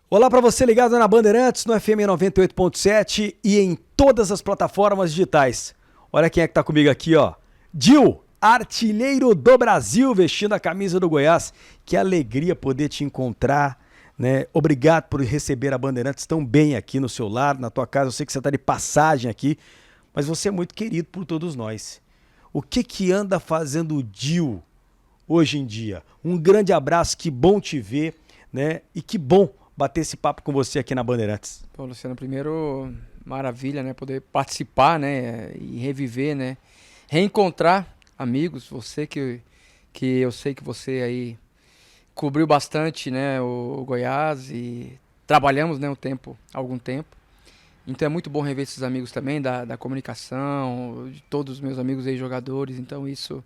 Olá para você ligado na Bandeirantes, no FM 98.7 e em todas as plataformas digitais. Olha quem é que tá comigo aqui, ó. Dil, artilheiro do Brasil, vestindo a camisa do Goiás. Que alegria poder te encontrar, né? Obrigado por receber a Bandeirantes tão bem aqui no seu lar, na tua casa. Eu sei que você tá de passagem aqui, mas você é muito querido por todos nós. O que anda fazendo o Dil hoje em dia? Um grande abraço, que bom te ver, né? E que bom bater esse papo com você aqui na Bandeirantes. Pô, Luciano, primeiro, maravilha, né? Poder participar, né? E reviver, né? Reencontrar amigos, você que eu sei que você aí cobriu bastante, né? O Goiás e trabalhamos, né? Algum tempo. Então é muito bom rever esses amigos também da comunicação, de todos os meus amigos aí jogadores. Então isso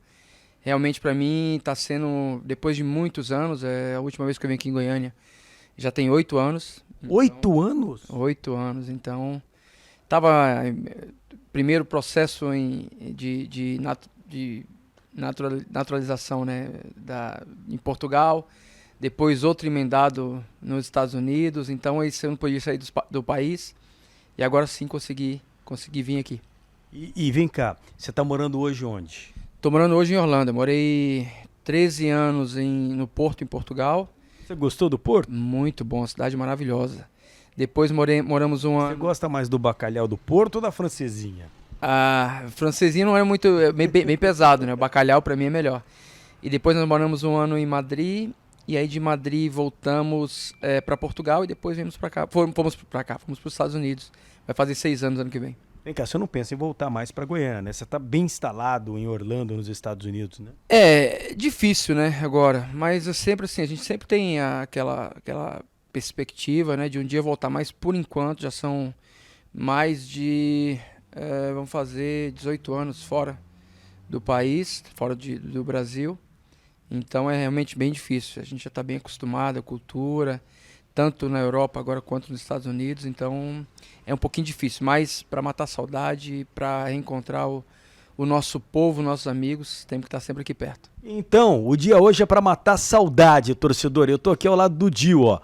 realmente para mim está sendo, depois de muitos anos, é a última vez que eu vim aqui em Goiânia. Já tem 8 anos. Então, 8 anos? 8 anos, então estava primeiro processo de naturalização, né, em Portugal, depois outro emendado nos Estados Unidos, então aí eu não podia sair do país e agora sim consegui vir aqui. E vem cá, você está morando hoje onde? Estou morando hoje em Orlando, eu morei 13 anos no Porto, em Portugal. Você gostou do Porto? Muito bom, cidade maravilhosa. Depois moramos um ano... Você gosta mais do bacalhau do Porto ou da francesinha? A francesinha não é muito... bem pesado, né? O bacalhau pra mim é melhor. E depois nós moramos um ano em Madrid. E aí de Madrid voltamos pra Portugal e depois viemos pra cá. Fomos pros Estados Unidos. Vai fazer 6 anos ano que vem. Vem cá, você não pensa em voltar mais pra Goiânia, né? Você tá bem instalado em Orlando, nos Estados Unidos, né? É difícil, né, agora. Mas eu sempre assim, a gente sempre tem aquela perspectiva, né, de um dia voltar. Mas por enquanto já são mais de... vamos fazer 18 anos fora do país, fora do Brasil. Então é realmente bem difícil. A gente já está bem acostumado à cultura, tanto na Europa agora quanto nos Estados Unidos. Então é um pouquinho difícil, mas para matar a saudade, para reencontrar o nosso povo, nossos amigos, temos que estar sempre aqui perto. Então, o dia hoje é para matar saudade, torcedor. Eu tô aqui ao lado do Dil, ó.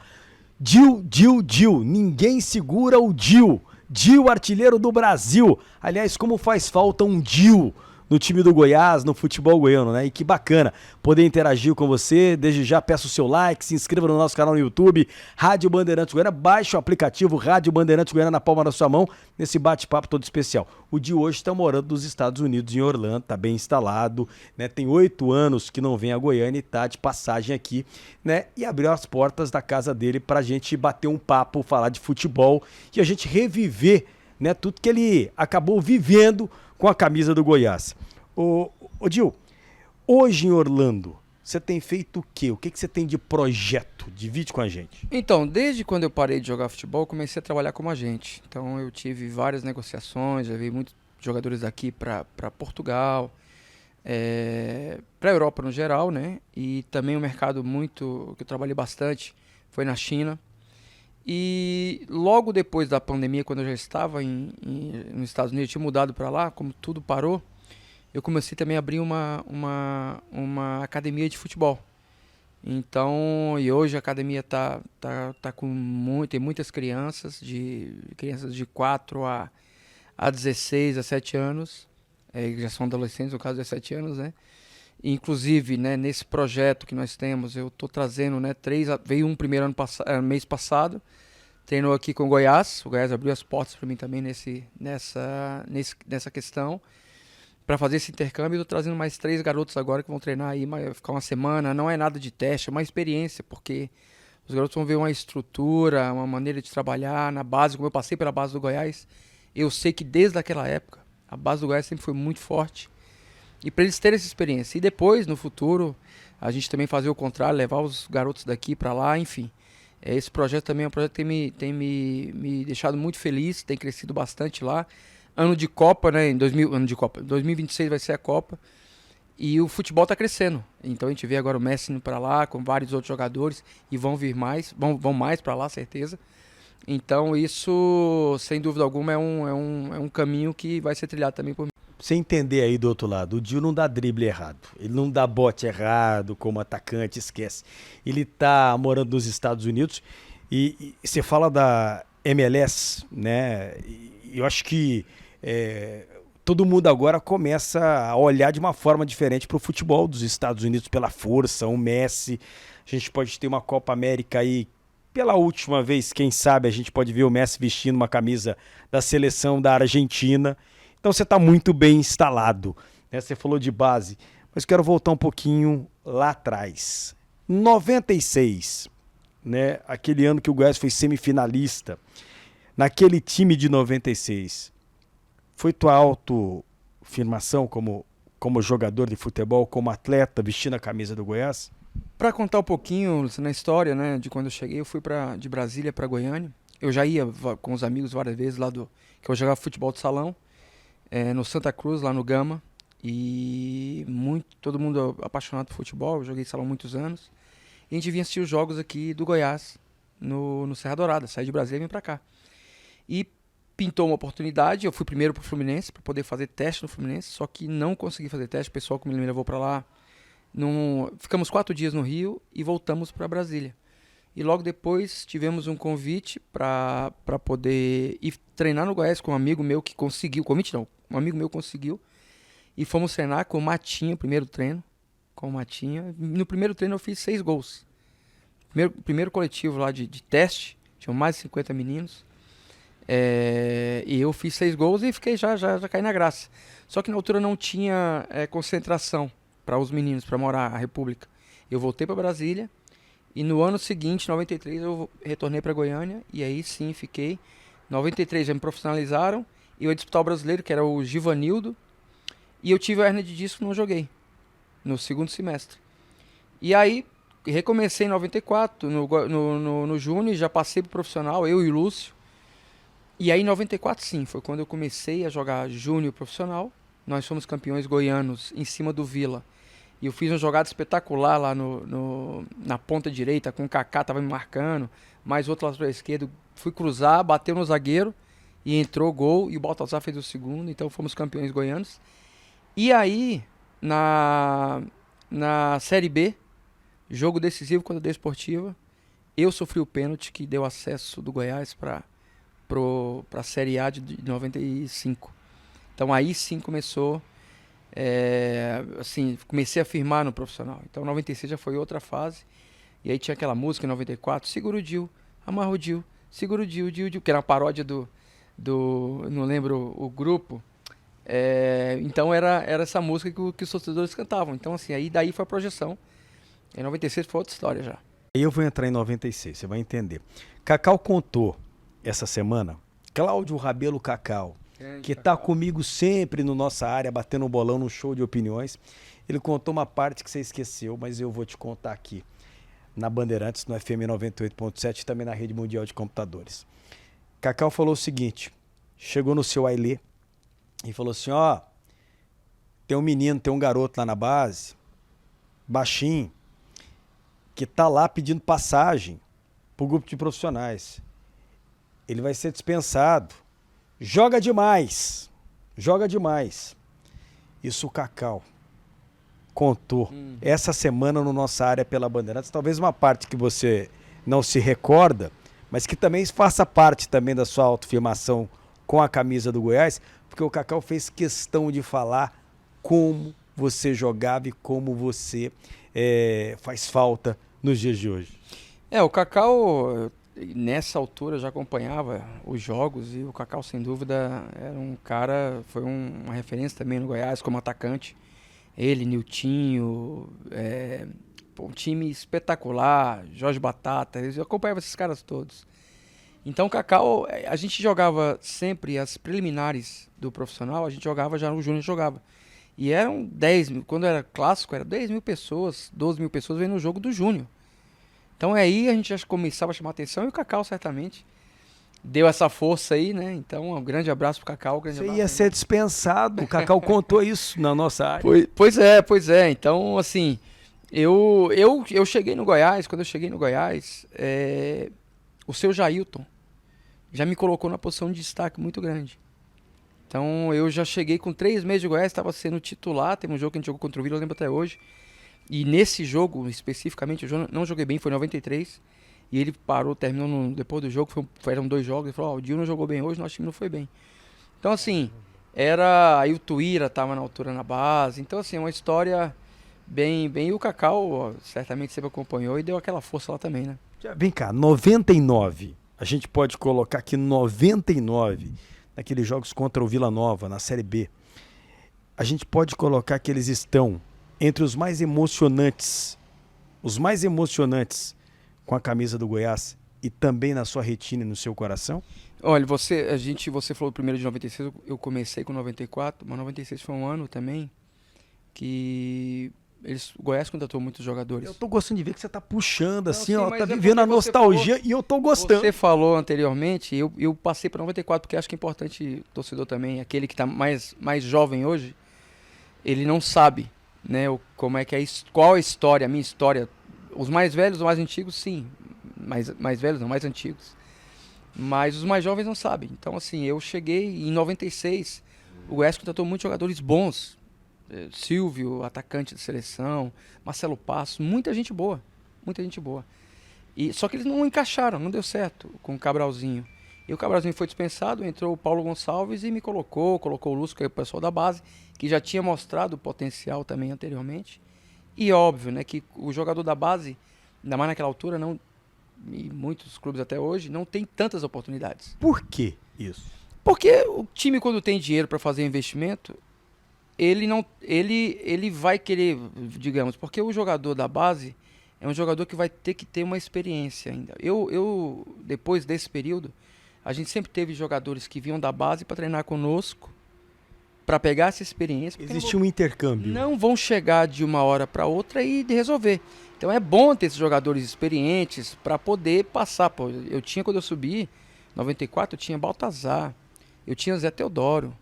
Dil. Ninguém segura o Dil. Dil, artilheiro do Brasil. Aliás, como faz falta um Dil no time do Goiás, no futebol goiano, né? E que bacana poder interagir com você. Desde já peço o seu like, se inscreva no nosso canal no YouTube, Rádio Bandeirantes Goiânia, baixe o aplicativo Rádio Bandeirantes Goiânia na palma da sua mão, nesse bate-papo todo especial. O de hoje está morando nos Estados Unidos, em Orlando, tá bem instalado, né? Tem 8 anos que não vem a Goiânia e tá de passagem aqui, né? E abriu as portas da casa dele pra gente bater um papo, falar de futebol e a gente reviver, né, tudo que ele acabou vivendo com a camisa do Goiás. Ô Dil, hoje em Orlando, você tem feito o quê? O que você tem de projeto? Divide com a gente. Então, desde quando eu parei de jogar futebol, eu comecei a trabalhar como agente. Então eu tive várias negociações, já vi muitos jogadores daqui para Portugal, para a Europa no geral, né? E também um mercado que eu trabalhei bastante foi na China. E logo depois da pandemia, quando eu já estava nos Estados Unidos, eu tinha mudado para lá, como tudo parou, eu comecei também a abrir uma academia de futebol. Então, e hoje a academia tá tem muitas crianças de 4 a 16, a 7 anos, que já são adolescentes, no caso 17 anos, né? E, inclusive, né, nesse projeto que nós temos, eu estou trazendo, né, veio um primeiro mês passado, treinou aqui com o Goiás abriu as portas para mim também nessa questão, para fazer esse intercâmbio. Estou trazendo mais 3 garotos agora que vão treinar aí, ficar uma semana. Não é nada de teste, é uma experiência, porque os garotos vão ver uma estrutura, uma maneira de trabalhar na base. Como eu passei pela base do Goiás, eu sei que desde aquela época a base do Goiás sempre foi muito forte. E para eles terem essa experiência. E depois, no futuro, a gente também fazer o contrário, levar os garotos daqui para lá, enfim. Esse projeto também é um projeto que tem me deixado muito feliz, tem crescido bastante lá. Ano de Copa, né? 2026 vai ser a Copa. E o futebol está crescendo. Então a gente vê agora o Messi indo para lá, com vários outros jogadores, e vão vir mais, vão mais para lá, certeza. Então isso, sem dúvida alguma, é um caminho que vai ser trilhado também por mim. Pra você entender aí do outro lado, o Dil não dá drible errado, ele não dá bote errado como atacante, esquece. Ele tá morando nos Estados Unidos E você fala da MLS, né? E eu acho que todo mundo agora começa a olhar de uma forma diferente para o futebol dos Estados Unidos pela força, o Messi. A gente pode ter uma Copa América aí. Pela última vez, quem sabe, a gente pode ver o Messi vestindo uma camisa da seleção da Argentina. Então você está muito bem instalado, né? Você falou de base, mas quero voltar um pouquinho lá atrás. 96, né? Aquele ano que o Goiás foi semifinalista. Naquele time de 96, foi tua autoafirmação como jogador de futebol, como atleta, vestindo a camisa do Goiás? Para contar um pouquinho na história, né, de quando eu cheguei, eu fui de Brasília para Goiânia. Eu já ia com os amigos várias vezes que eu jogava futebol de salão, no Santa Cruz, lá no Gama. E todo mundo apaixonado por futebol, eu joguei salão há muitos anos. E a gente vinha assistir os jogos aqui do Goiás, no Serra Dourada. Saí de Brasília e vim para cá. E pintou uma oportunidade, eu fui primeiro pro Fluminense, para poder fazer teste no Fluminense, só que não consegui fazer teste, o pessoal que me levou para lá. Ficamos 4 dias no Rio e voltamos para Brasília. E logo depois tivemos um convite para poder ir treinar no Goiás com um amigo meu que conseguiu. Convite não, um amigo meu conseguiu. E fomos treinar com o Matinha, primeiro treino. Com o Matinha. No primeiro treino eu fiz 6 gols. Primeiro coletivo lá de teste, tinham mais de 50 meninos. E eu fiz 6 gols e fiquei já caí na graça. Só que na altura não tinha concentração para os meninos, para morar a República. Eu voltei para Brasília e no ano seguinte, 93, eu retornei para Goiânia e aí sim fiquei. Em 93 já me profissionalizaram e eu ia disputar o brasileiro, que era o Givanildo, e eu tive a hérnia de disco e não joguei no segundo semestre. E aí recomecei em 94 no Júnior e já passei pro profissional, eu e o Lúcio. E aí em 94 sim, foi quando eu comecei a jogar Júnior profissional. Nós fomos campeões goianos em cima do Vila. E eu fiz uma jogada espetacular lá na ponta direita, com o Kaká tava me marcando, mais outro lado para a esquerda. Fui cruzar, bateu no zagueiro e entrou gol. E o Baltazar fez o segundo, então fomos campeões goianos. E aí, na Série B, jogo decisivo contra a Desportiva, eu sofri o pênalti que deu acesso do Goiás para a Série A de 95. Então aí sim começou, comecei a firmar no profissional. Então 96 já foi outra fase. E aí tinha aquela música em 94, segura o Dil, amarra o Dil, segura o Dil, que era uma paródia do não lembro o grupo. Então era essa música que os torcedores cantavam. Então assim, aí daí foi a projeção. Em 96 foi outra história já. Aí eu vou entrar em 96, você vai entender. Cacau contou essa semana, Cláudio Rabelo Cacau, que tá comigo sempre no nossa área, batendo um bolão no show de opiniões. Ele contou uma parte que você esqueceu, mas eu vou te contar aqui, na Bandeirantes, no FM 98.7 e também na Rede Mundial de Computadores. Cacau falou o seguinte, chegou no seu Ailê e falou assim, tem um menino, tem um garoto lá na base, baixinho, que tá lá pedindo passagem pro grupo de profissionais. Ele vai ser dispensado. Joga demais. Isso o Cacau contou essa semana no Nossa Área pela Bandeirantes. Talvez uma parte que você não se recorda, mas que também faça parte também da sua autoafirmação com a camisa do Goiás, porque o Cacau fez questão de falar como você jogava e como você faz falta nos dias de hoje. O Cacau, nessa altura, já acompanhava os jogos e o Cacau, sem dúvida, era um cara, foi uma referência também no Goiás como atacante. Ele, Niltinho, um time espetacular, Jorge Batata, eu acompanhava esses caras todos. Então o Cacau, a gente jogava sempre as preliminares do profissional, a gente jogava já no Júnior, jogava. E eram 10 mil, quando era clássico, era 10 mil pessoas, 12 mil pessoas vendo o jogo do Júnior. Então aí a gente já começava a chamar atenção e o Cacau certamente deu essa força aí, né? Então um grande abraço pro Cacau. Você ia ser dispensado, o Cacau contou isso na nossa área. Pois é. Então assim, eu cheguei no Goiás, quando eu cheguei no Goiás, o seu Jailton já me colocou na posição de destaque muito grande. Então eu já cheguei com 3 meses de Goiás, estava sendo titular, teve um jogo que a gente jogou contra o Vila, eu lembro até hoje. E nesse jogo, especificamente, eu não joguei bem, foi em 93. E ele parou, terminou depois do jogo, eram 2 jogos, ele falou, o Dil não jogou bem hoje, nosso time não foi bem. Então assim, aí o Tuíra tava na altura na base, então assim, uma história bem, e o Cacau ó, certamente sempre acompanhou e deu aquela força lá também, né? Vem cá, 99. A gente pode colocar aqui 99, naqueles jogos contra o Vila Nova, na Série B. A gente pode colocar que eles estão entre os mais emocionantes com a camisa do Goiás e também na sua retina e no seu coração? Olha, você falou primeiro de 96, eu comecei com 94, mas 96 foi um ano também que o Goiás contratou muitos jogadores. Eu tô gostando de ver que você tá puxando assim, sim, ó, mas tá é vivendo a porque você nostalgia e eu tô gostando. Você falou anteriormente, eu passei para 94 porque acho que é importante o torcedor também, aquele que está mais jovem hoje, ele não sabe, né, como é que é, qual a história, a minha história. Os mais velhos, os mais antigos, sim, mais velhos não, mais antigos. Mas os mais jovens não sabem. Então, assim, eu cheguei em 96, o Goiás contratou muitos jogadores bons. Silvio, atacante de seleção, Marcelo Passo, muita gente boa. Muita gente boa. Só que eles não encaixaram, não deu certo com o Cabralzinho. E o Cabralzinho foi dispensado, entrou o Paulo Gonçalves e me colocou o Lúcio, que é o pessoal da base, que já tinha mostrado o potencial também anteriormente. E óbvio, né, que o jogador da base, ainda mais naquela altura, não, e muitos clubes até hoje, não tem tantas oportunidades. Por que isso? Porque o time, quando tem dinheiro para fazer investimento, ele vai querer, digamos, porque o jogador da base é um jogador que vai ter que ter uma experiência ainda. Eu depois desse período, a gente sempre teve jogadores que vinham da base para treinar conosco, para pegar essa experiência. Existe um intercâmbio. Não vão chegar de uma hora para outra e resolver. Então é bom ter esses jogadores experientes para poder passar. Pô, quando eu subi, 94, eu tinha Baltazar, eu tinha Zé Teodoro,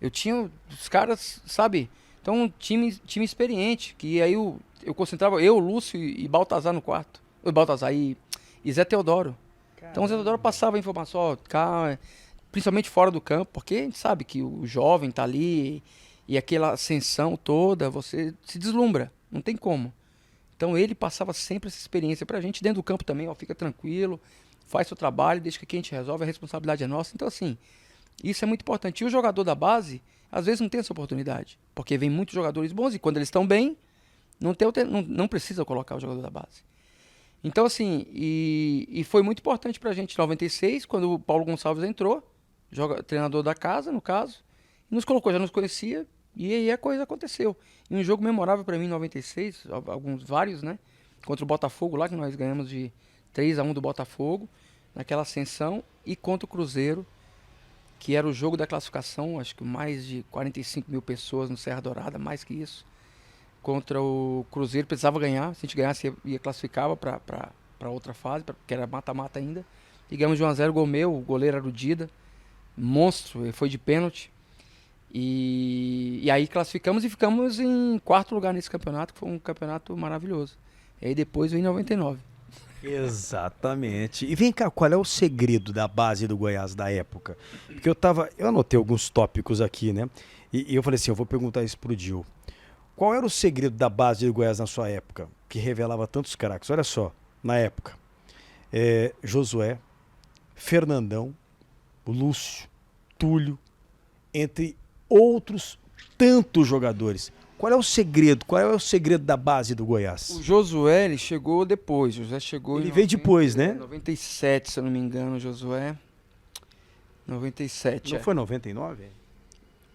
eu tinha os caras, sabe? Então, time experiente, que aí eu concentrava Lúcio e Baltazar no quarto. Baltazar e Zé Teodoro. Caramba. Então, o Zé Teodoro passava a informação, ó, calma, principalmente fora do campo, porque a gente sabe que o jovem tá ali e aquela ascensão toda, você se deslumbra, não tem como. Então, ele passava sempre essa experiência pra gente, dentro do campo também, ó, fica tranquilo, faz seu trabalho, deixa que aqui a gente resolve, a responsabilidade é nossa. Então, assim, isso é muito importante. E o jogador da base, às vezes, não tem essa oportunidade. Porque vem muitos jogadores bons e quando eles estão bem, não precisa colocar o jogador da base. Então, assim, e foi muito importante pra gente em 96, quando o Paulo Gonçalves entrou, treinador da casa, no caso, e nos colocou, já nos conhecia, e aí a coisa aconteceu. E um jogo memorável pra mim em 96, vários, né? Contra o Botafogo lá, que nós ganhamos de 3-1 do Botafogo, naquela ascensão, e contra o Cruzeiro, que era o jogo da classificação, acho que mais de 45 mil pessoas no Serra Dourada, mais que isso. Contra o Cruzeiro, precisava ganhar, se a gente ganhasse ia classificava para outra fase, que era mata-mata ainda. E ganhamos de 1-0, gol meu, o goleiro era o Dida, monstro, ele foi de pênalti. E aí classificamos e ficamos em 4º lugar nesse campeonato, que foi um campeonato maravilhoso. E aí depois veio em 99. Exatamente. E vem cá, qual é o segredo da base do Goiás da época? Porque eu anotei alguns tópicos aqui, né? E eu falei assim, eu vou perguntar isso pro Dil. Qual era o segredo da base do Goiás na sua época, que revelava tantos craques? Olha só, na época, Josué, Fernandão, Lúcio, Túlio, entre outros tantos jogadores. Qual é o segredo? Qual é o segredo da base do Goiás? O Josué, ele chegou depois. Josué chegou ele veio depois, né? 97, se eu não me engano, Josué. 97, Não foi 99?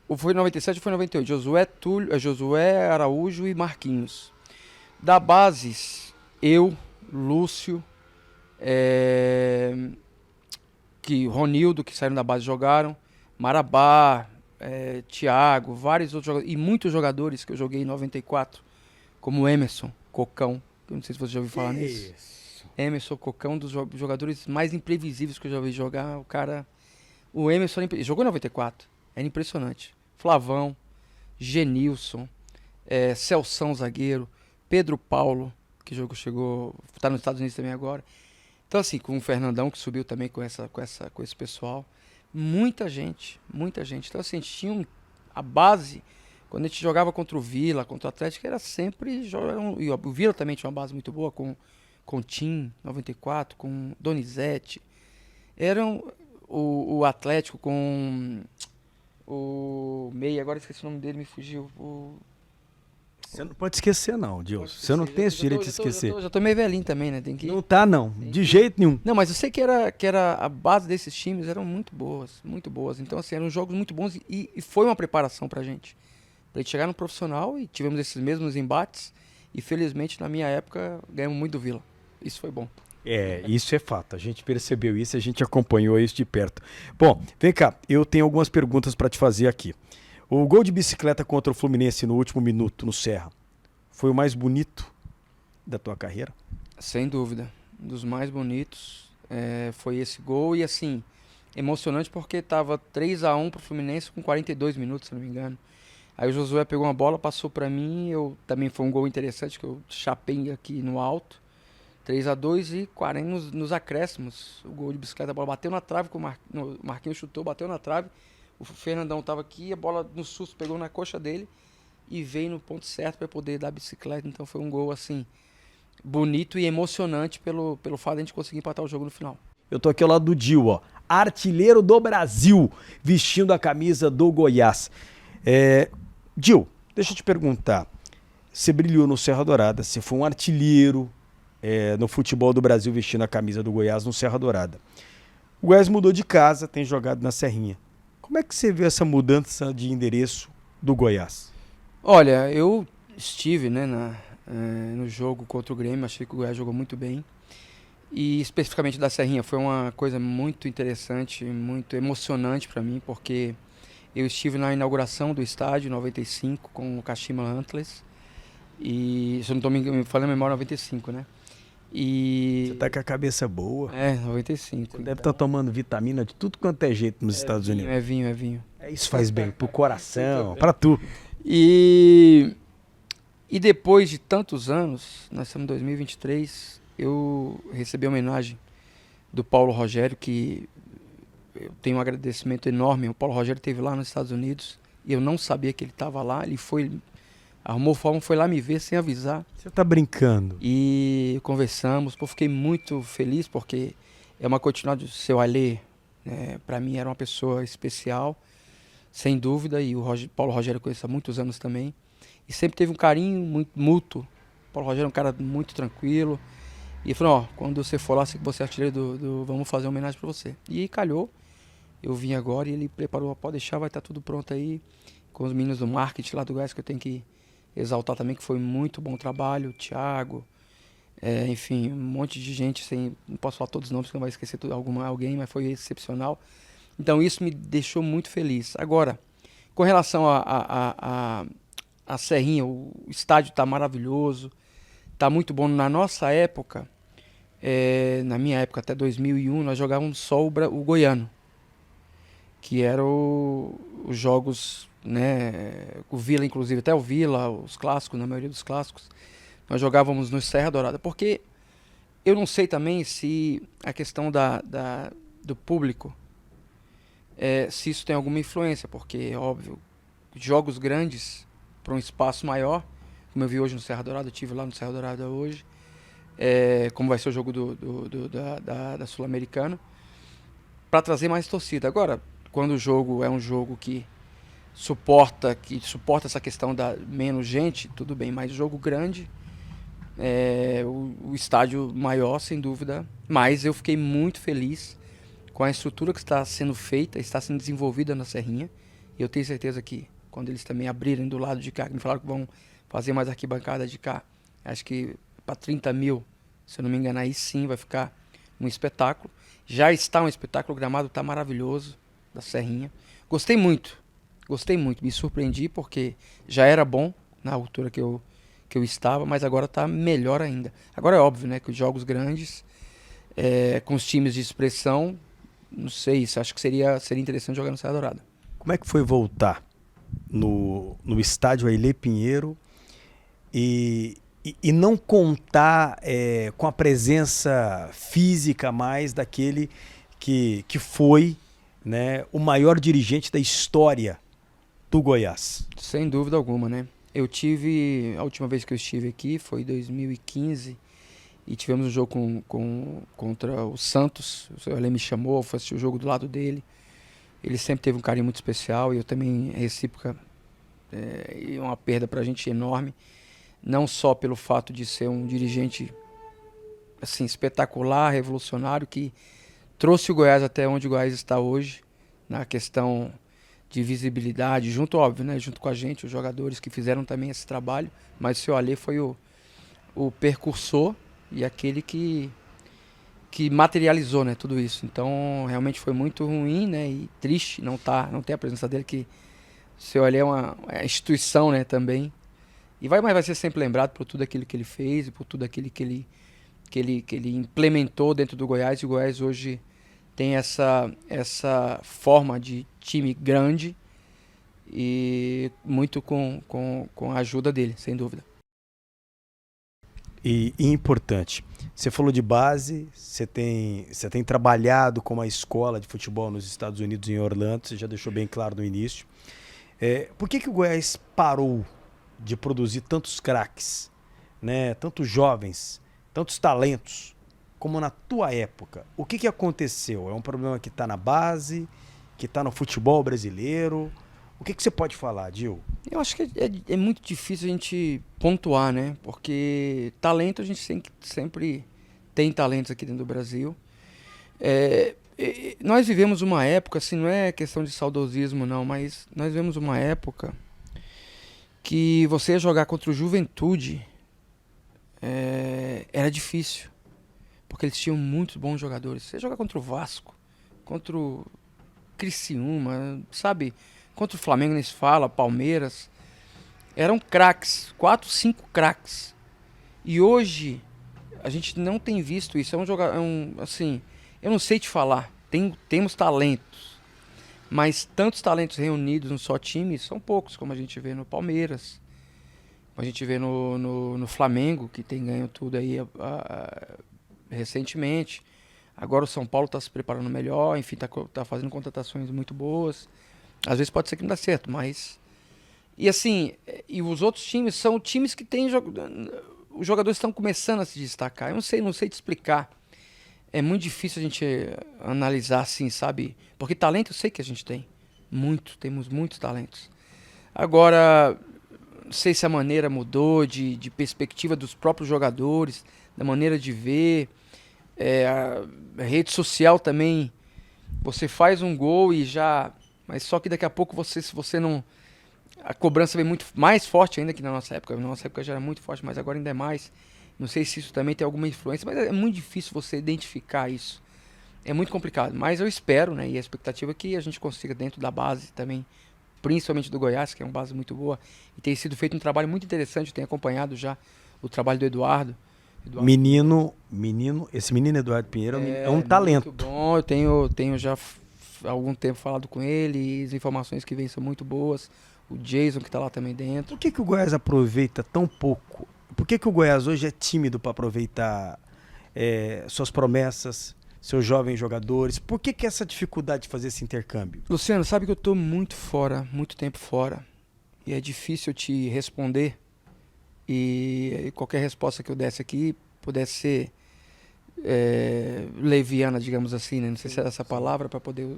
Ou foi 97 ou foi 98? Josué, Araújo e Marquinhos. Da base, eu, Lúcio, que Ronildo, que saíram da base, jogaram, Marabá, Thiago, vários outros jogadores, e muitos jogadores que eu joguei em 94, como Emerson, Cocão, eu não sei se você já ouviu falar nisso. Emerson, Cocão, um dos jogadores mais imprevisíveis que eu já ouvi jogar. O Emerson jogou em 94, era impressionante. Flavão, Genilson, Celção, zagueiro, Pedro Paulo, que chegou, tá nos Estados Unidos também agora. Então, assim, com o Fernandão, que subiu também com esse pessoal. Muita gente. Então, assim, a gente tinha a base, quando a gente jogava contra o Vila, contra o Atlético, era sempre... E o Vila também tinha uma base muito boa com com Tim, 94, com Donizete. Eram o Atlético com o Meia, agora esqueci o nome dele, me fugiu. Você não pode esquecer não, Dilson. Você não tem esse direito de esquecer. Já tô meio velhinho também, né? Tem que... Não tá não, de jeito nenhum. Não, mas eu sei que era a base desses times eram muito boas, muito boas. Então, assim, eram jogos muito bons e foi uma preparação pra gente. Pra gente chegar no profissional e tivemos esses mesmos embates. E felizmente, na minha época, ganhamos muito do Vila. Isso foi bom. Isso é fato. A gente percebeu isso, a gente acompanhou isso de perto. Bom, vem cá, eu tenho algumas perguntas pra te fazer aqui. O gol de bicicleta contra o Fluminense no último minuto no Serra foi o mais bonito da tua carreira? Sem dúvida. Um dos mais bonitos foi esse gol. E assim, emocionante porque tava 3-1 pro Fluminense com 42 minutos, se não me engano. Aí o Josué pegou uma bola, passou pra mim. Também foi um gol interessante que eu chapei aqui no alto. 3-2 e 40 nos acréscimos. O gol de bicicleta, a bola bateu na trave, o Marquinhos chutou, bateu na trave. O Fernandão tava aqui, a bola no susto pegou na coxa dele e veio no ponto certo para poder dar a bicicleta. Então foi um gol assim bonito e emocionante pelo fato de a gente conseguir empatar o jogo no final. Eu tô aqui ao lado do Dil, ó, artilheiro do Brasil, vestindo a camisa do Goiás. Dil, deixa eu te perguntar, você brilhou no Serra Dourada, você foi um artilheiro no futebol do Brasil vestindo a camisa do Goiás no Serra Dourada. O Goiás mudou de casa, tem jogado na Serrinha. Como é que você viu essa mudança de endereço do Goiás? Olha, eu estive no jogo contra o Grêmio, achei que o Goiás jogou muito bem. E especificamente da Serrinha, foi uma coisa muito interessante, muito emocionante para mim, porque eu estive na inauguração do estádio em 95 com o Kashima Antlers. E, se eu não estou me falando a memória, 95, né? Você tá com a cabeça boa. 95. Você deve estar tomando vitamina de tudo quanto é jeito nos Estados Unidos. É vinho. Isso faz bem pro coração, pra tu. E depois de tantos anos, nós estamos em 2023, eu recebi a homenagem do Paulo Rogério, que eu tenho um agradecimento enorme. O Paulo Rogério esteve lá nos Estados Unidos e eu não sabia que ele estava lá. Ele arrumou forma, foi lá me ver sem avisar. Você tá brincando? E conversamos. Fiquei muito feliz porque é uma continuidade do seu Alê. Para mim era uma pessoa especial, sem dúvida. E o Paulo Rogério eu conheço há muitos anos também. E sempre teve um carinho muito mútuo. O Paulo Rogério é um cara muito tranquilo. E falou, quando você for lá, sei que você é artilheiro vamos fazer uma homenagem para você. E calhou. Eu vim agora e ele preparou, pode deixar, vai estar tudo pronto aí. Com os meninos do marketing lá do Goiás, que eu tenho que exaltar também, que foi muito bom trabalho, o Thiago, enfim, um monte de gente, não posso falar todos os nomes, porque não vai esquecer alguém, mas foi excepcional. Então isso me deixou muito feliz. Agora, com relação a Serrinha, o estádio está maravilhoso, está muito bom. Na nossa época, na minha época até 2001, nós jogávamos só o Goiano, que eram os jogos, o Vila, inclusive, até o Vila, os clássicos, na maioria dos clássicos, nós jogávamos no Serra Dourada, porque eu não sei também se a questão do público, se isso tem alguma influência, porque, óbvio, jogos grandes para um espaço maior, como eu vi hoje no Serra Dourada, eu estive lá no Serra Dourada hoje, como vai ser o jogo da Sul-Americana, para trazer mais torcida. Agora, quando o jogo é um jogo que suporta essa questão da menos gente, tudo bem, mas jogo grande, o estádio maior, sem dúvida. Mas eu fiquei muito feliz com a estrutura que está sendo feita, está sendo desenvolvida na Serrinha. E eu tenho certeza que quando eles também abrirem do lado de cá, que me falaram que vão fazer mais arquibancada de cá, acho que para 30 mil, se eu não me engano, aí sim vai ficar um espetáculo. Já está um espetáculo, o gramado está maravilhoso da Serrinha. Gostei muito, me surpreendi porque já era bom na altura que eu estava, mas agora está melhor ainda. Agora é óbvio, que os jogos grandes, com os times de expressão, não sei, acho que seria interessante jogar no Serra Dourada. Como é que foi voltar no estádio Ailê Pinheiro e não contar com a presença física mais daquele que foi o maior dirigente da história do Goiás? Sem dúvida alguma, a última vez que eu estive aqui foi em 2015 e tivemos um jogo contra o Santos. O Alê me chamou, foi assistir o jogo do lado dele. Ele sempre teve um carinho muito especial e eu também, recíproca, e uma perda pra gente enorme. Não só pelo fato de ser um dirigente assim, espetacular, revolucionário, que trouxe o Goiás até onde o Goiás está hoje, na questão de visibilidade, junto, óbvio, né, junto com a gente, os jogadores que fizeram também esse trabalho, mas o seu Alê foi o percursor e aquele que materializou, né, tudo isso. Então, realmente foi muito ruim, né, e triste não ter a presença dele, que o seu Alê é uma instituição, né, também. Mas vai ser sempre lembrado por tudo aquilo que ele fez e por tudo aquilo que ele implementou dentro do Goiás. E o Goiás hoje tem essa forma de time grande e muito com a ajuda dele, sem dúvida. E importante, você falou de base, você tem trabalhado com uma escola de futebol nos Estados Unidos, em Orlando, você já deixou bem claro no início. Por que o Goiás parou de produzir tantos craques, né? Tantos jovens, tantos talentos, como na tua época? O que aconteceu? É um problema que está na base, que está no futebol brasileiro? O que você pode falar, Dil? Eu acho que é muito difícil a gente pontuar, né? Porque talento, a gente sempre tem talentos aqui dentro do Brasil. Nós vivemos uma época, assim, não é questão de saudosismo não, mas nós vivemos uma época que você ia jogar contra o Juventude era difícil, porque eles tinham muitos bons jogadores. Você ia jogar contra o Vasco, contra o Criciúma, sabe? Contra o Flamengo, nem se fala, Palmeiras. Eram craques, 4, 5 craques. E hoje a gente não tem visto isso. Assim, eu não sei te falar. Temos talentos, mas tantos talentos reunidos num só time são poucos, como a gente vê no Palmeiras, como a gente vê no Flamengo, que tem ganho tudo aí recentemente. Agora o São Paulo está se preparando melhor, enfim, tá fazendo contratações muito boas. Às vezes pode ser que não dê certo, mas... E assim, e os outros times são times que têm... Os jogadores estão começando a se destacar. Eu não sei te explicar. É muito difícil a gente analisar assim, sabe? Porque talento eu sei que a gente tem. Temos muitos talentos. Agora, não sei se a maneira mudou de perspectiva dos próprios jogadores, da maneira de ver. A rede social também. Você faz um gol e já... Mas só que daqui a pouco, se você não... A cobrança vem muito mais forte ainda que na nossa época. Na nossa época já era muito forte, mas agora ainda é mais. Não sei se isso também tem alguma influência, mas é muito difícil você identificar isso. É muito complicado. Mas eu espero, né? E a expectativa é que a gente consiga, dentro da base também, principalmente do Goiás, que é uma base muito boa, e tem sido feito um trabalho muito interessante. Eu tenho acompanhado já o trabalho do Eduardo. Esse menino Eduardo Pinheiro é um talento. Muito bom. Eu tenho já há algum tempo falado com ele, e as informações que vêm são muito boas. O Jason, que está lá também dentro. Por que o Goiás aproveita tão pouco? Por que o Goiás hoje é tímido para aproveitar suas promessas, seus jovens jogadores? Por que essa dificuldade de fazer esse intercâmbio? Luciano, sabe que eu estou muito tempo fora. E é difícil te responder. E qualquer resposta que eu desse aqui pudesse ser leviana, digamos assim, né? Não sei se é essa palavra para poder...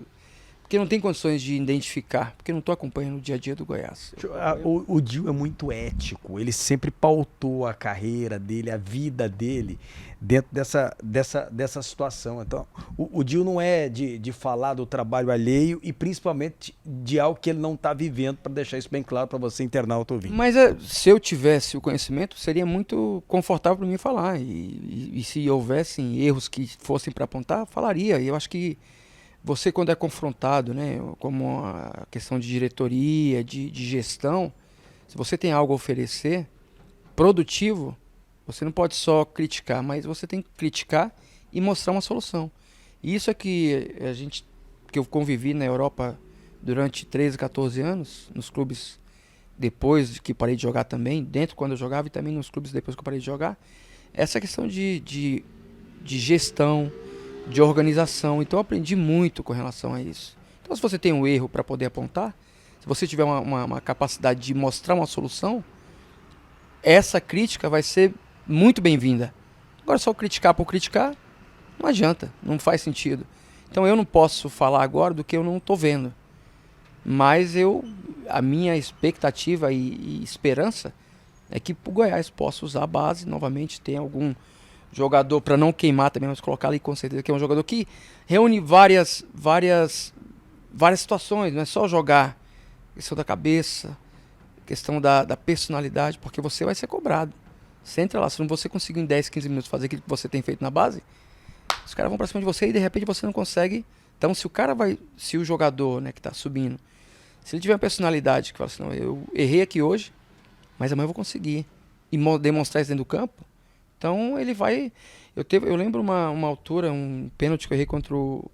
Porque não tem condições de identificar, porque eu não estou acompanhando o dia a dia do Goiás. O Dil é muito ético, ele sempre pautou a carreira dele, a vida dele, dentro dessa situação. Então, o Dil não é de falar do trabalho alheio e principalmente de algo que ele não está vivendo, para deixar isso bem claro para você, internauta ouvindo. Mas se eu tivesse o conhecimento, seria muito confortável para mim falar. E se houvessem erros que fossem para apontar, falaria. E eu acho que você, quando é confrontado, né, como a questão de diretoria, de gestão, se você tem algo a oferecer produtivo, você não pode só criticar, mas você tem que criticar e mostrar uma solução. E isso é que eu convivi na Europa durante 13, 14 anos, nos clubes depois que parei de jogar também, dentro quando eu jogava e também nos clubes depois que eu parei de jogar, essa questão de gestão, de organização. Então eu aprendi muito com relação a isso. Então, se você tem um erro para poder apontar, se você tiver uma capacidade de mostrar uma solução, essa crítica vai ser muito bem-vinda. Agora, só criticar por criticar, não adianta, não faz sentido. Então eu não posso falar agora do que eu não estou vendo. Mas a minha expectativa e esperança é que o Goiás possa usar a base novamente, tem algum jogador para não queimar também, mas colocar ali com certeza que é um jogador que reúne várias situações, não é só jogar, questão da cabeça, questão da personalidade, porque você vai ser cobrado. Você entra lá, se não você conseguir em 10, 15 minutos fazer aquilo que você tem feito na base, os caras vão pra cima de você e de repente você não consegue. Então se o jogador, né, que tá subindo, se ele tiver uma personalidade que fala assim, não, eu errei aqui hoje, mas amanhã eu vou conseguir, e demonstrar isso dentro do campo, então ele vai. Eu lembro uma altura, um pênalti que eu errei contra o.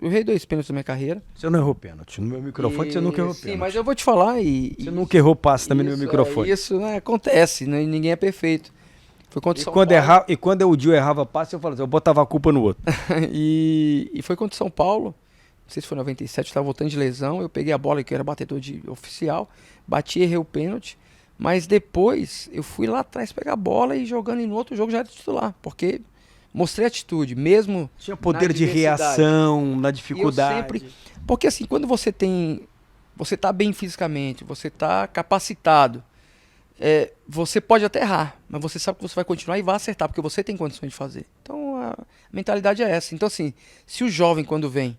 Eu errei 2 pênaltis na minha carreira. Você não errou pênalti. No meu microfone você nunca errou Sim, pênalti. mas eu vou te falar Você nunca errou passe também no meu microfone. Isso, né, acontece, né, ninguém é perfeito. Foi contra E São quando, Paulo. e quando o Dio errava passe, eu falava assim, eu botava a culpa no outro. E foi contra São Paulo. Não sei se foi 97, eu tava voltando de lesão. Eu peguei a bola, que era batedor de oficial. Bati, errei o pênalti. Mas depois eu fui lá atrás pegar a bola e jogando no outro jogo já era titular. Porque mostrei atitude, mesmo. Tinha poder na de adversidade. reação, na E eu dificuldade. sempre. Porque assim, quando você tem. Você tá bem fisicamente, você tá capacitado. Você pode até errar, mas você sabe que você vai continuar e vai acertar, porque você tem condições de fazer. Então a mentalidade é essa. Então, assim, se o jovem, quando vem,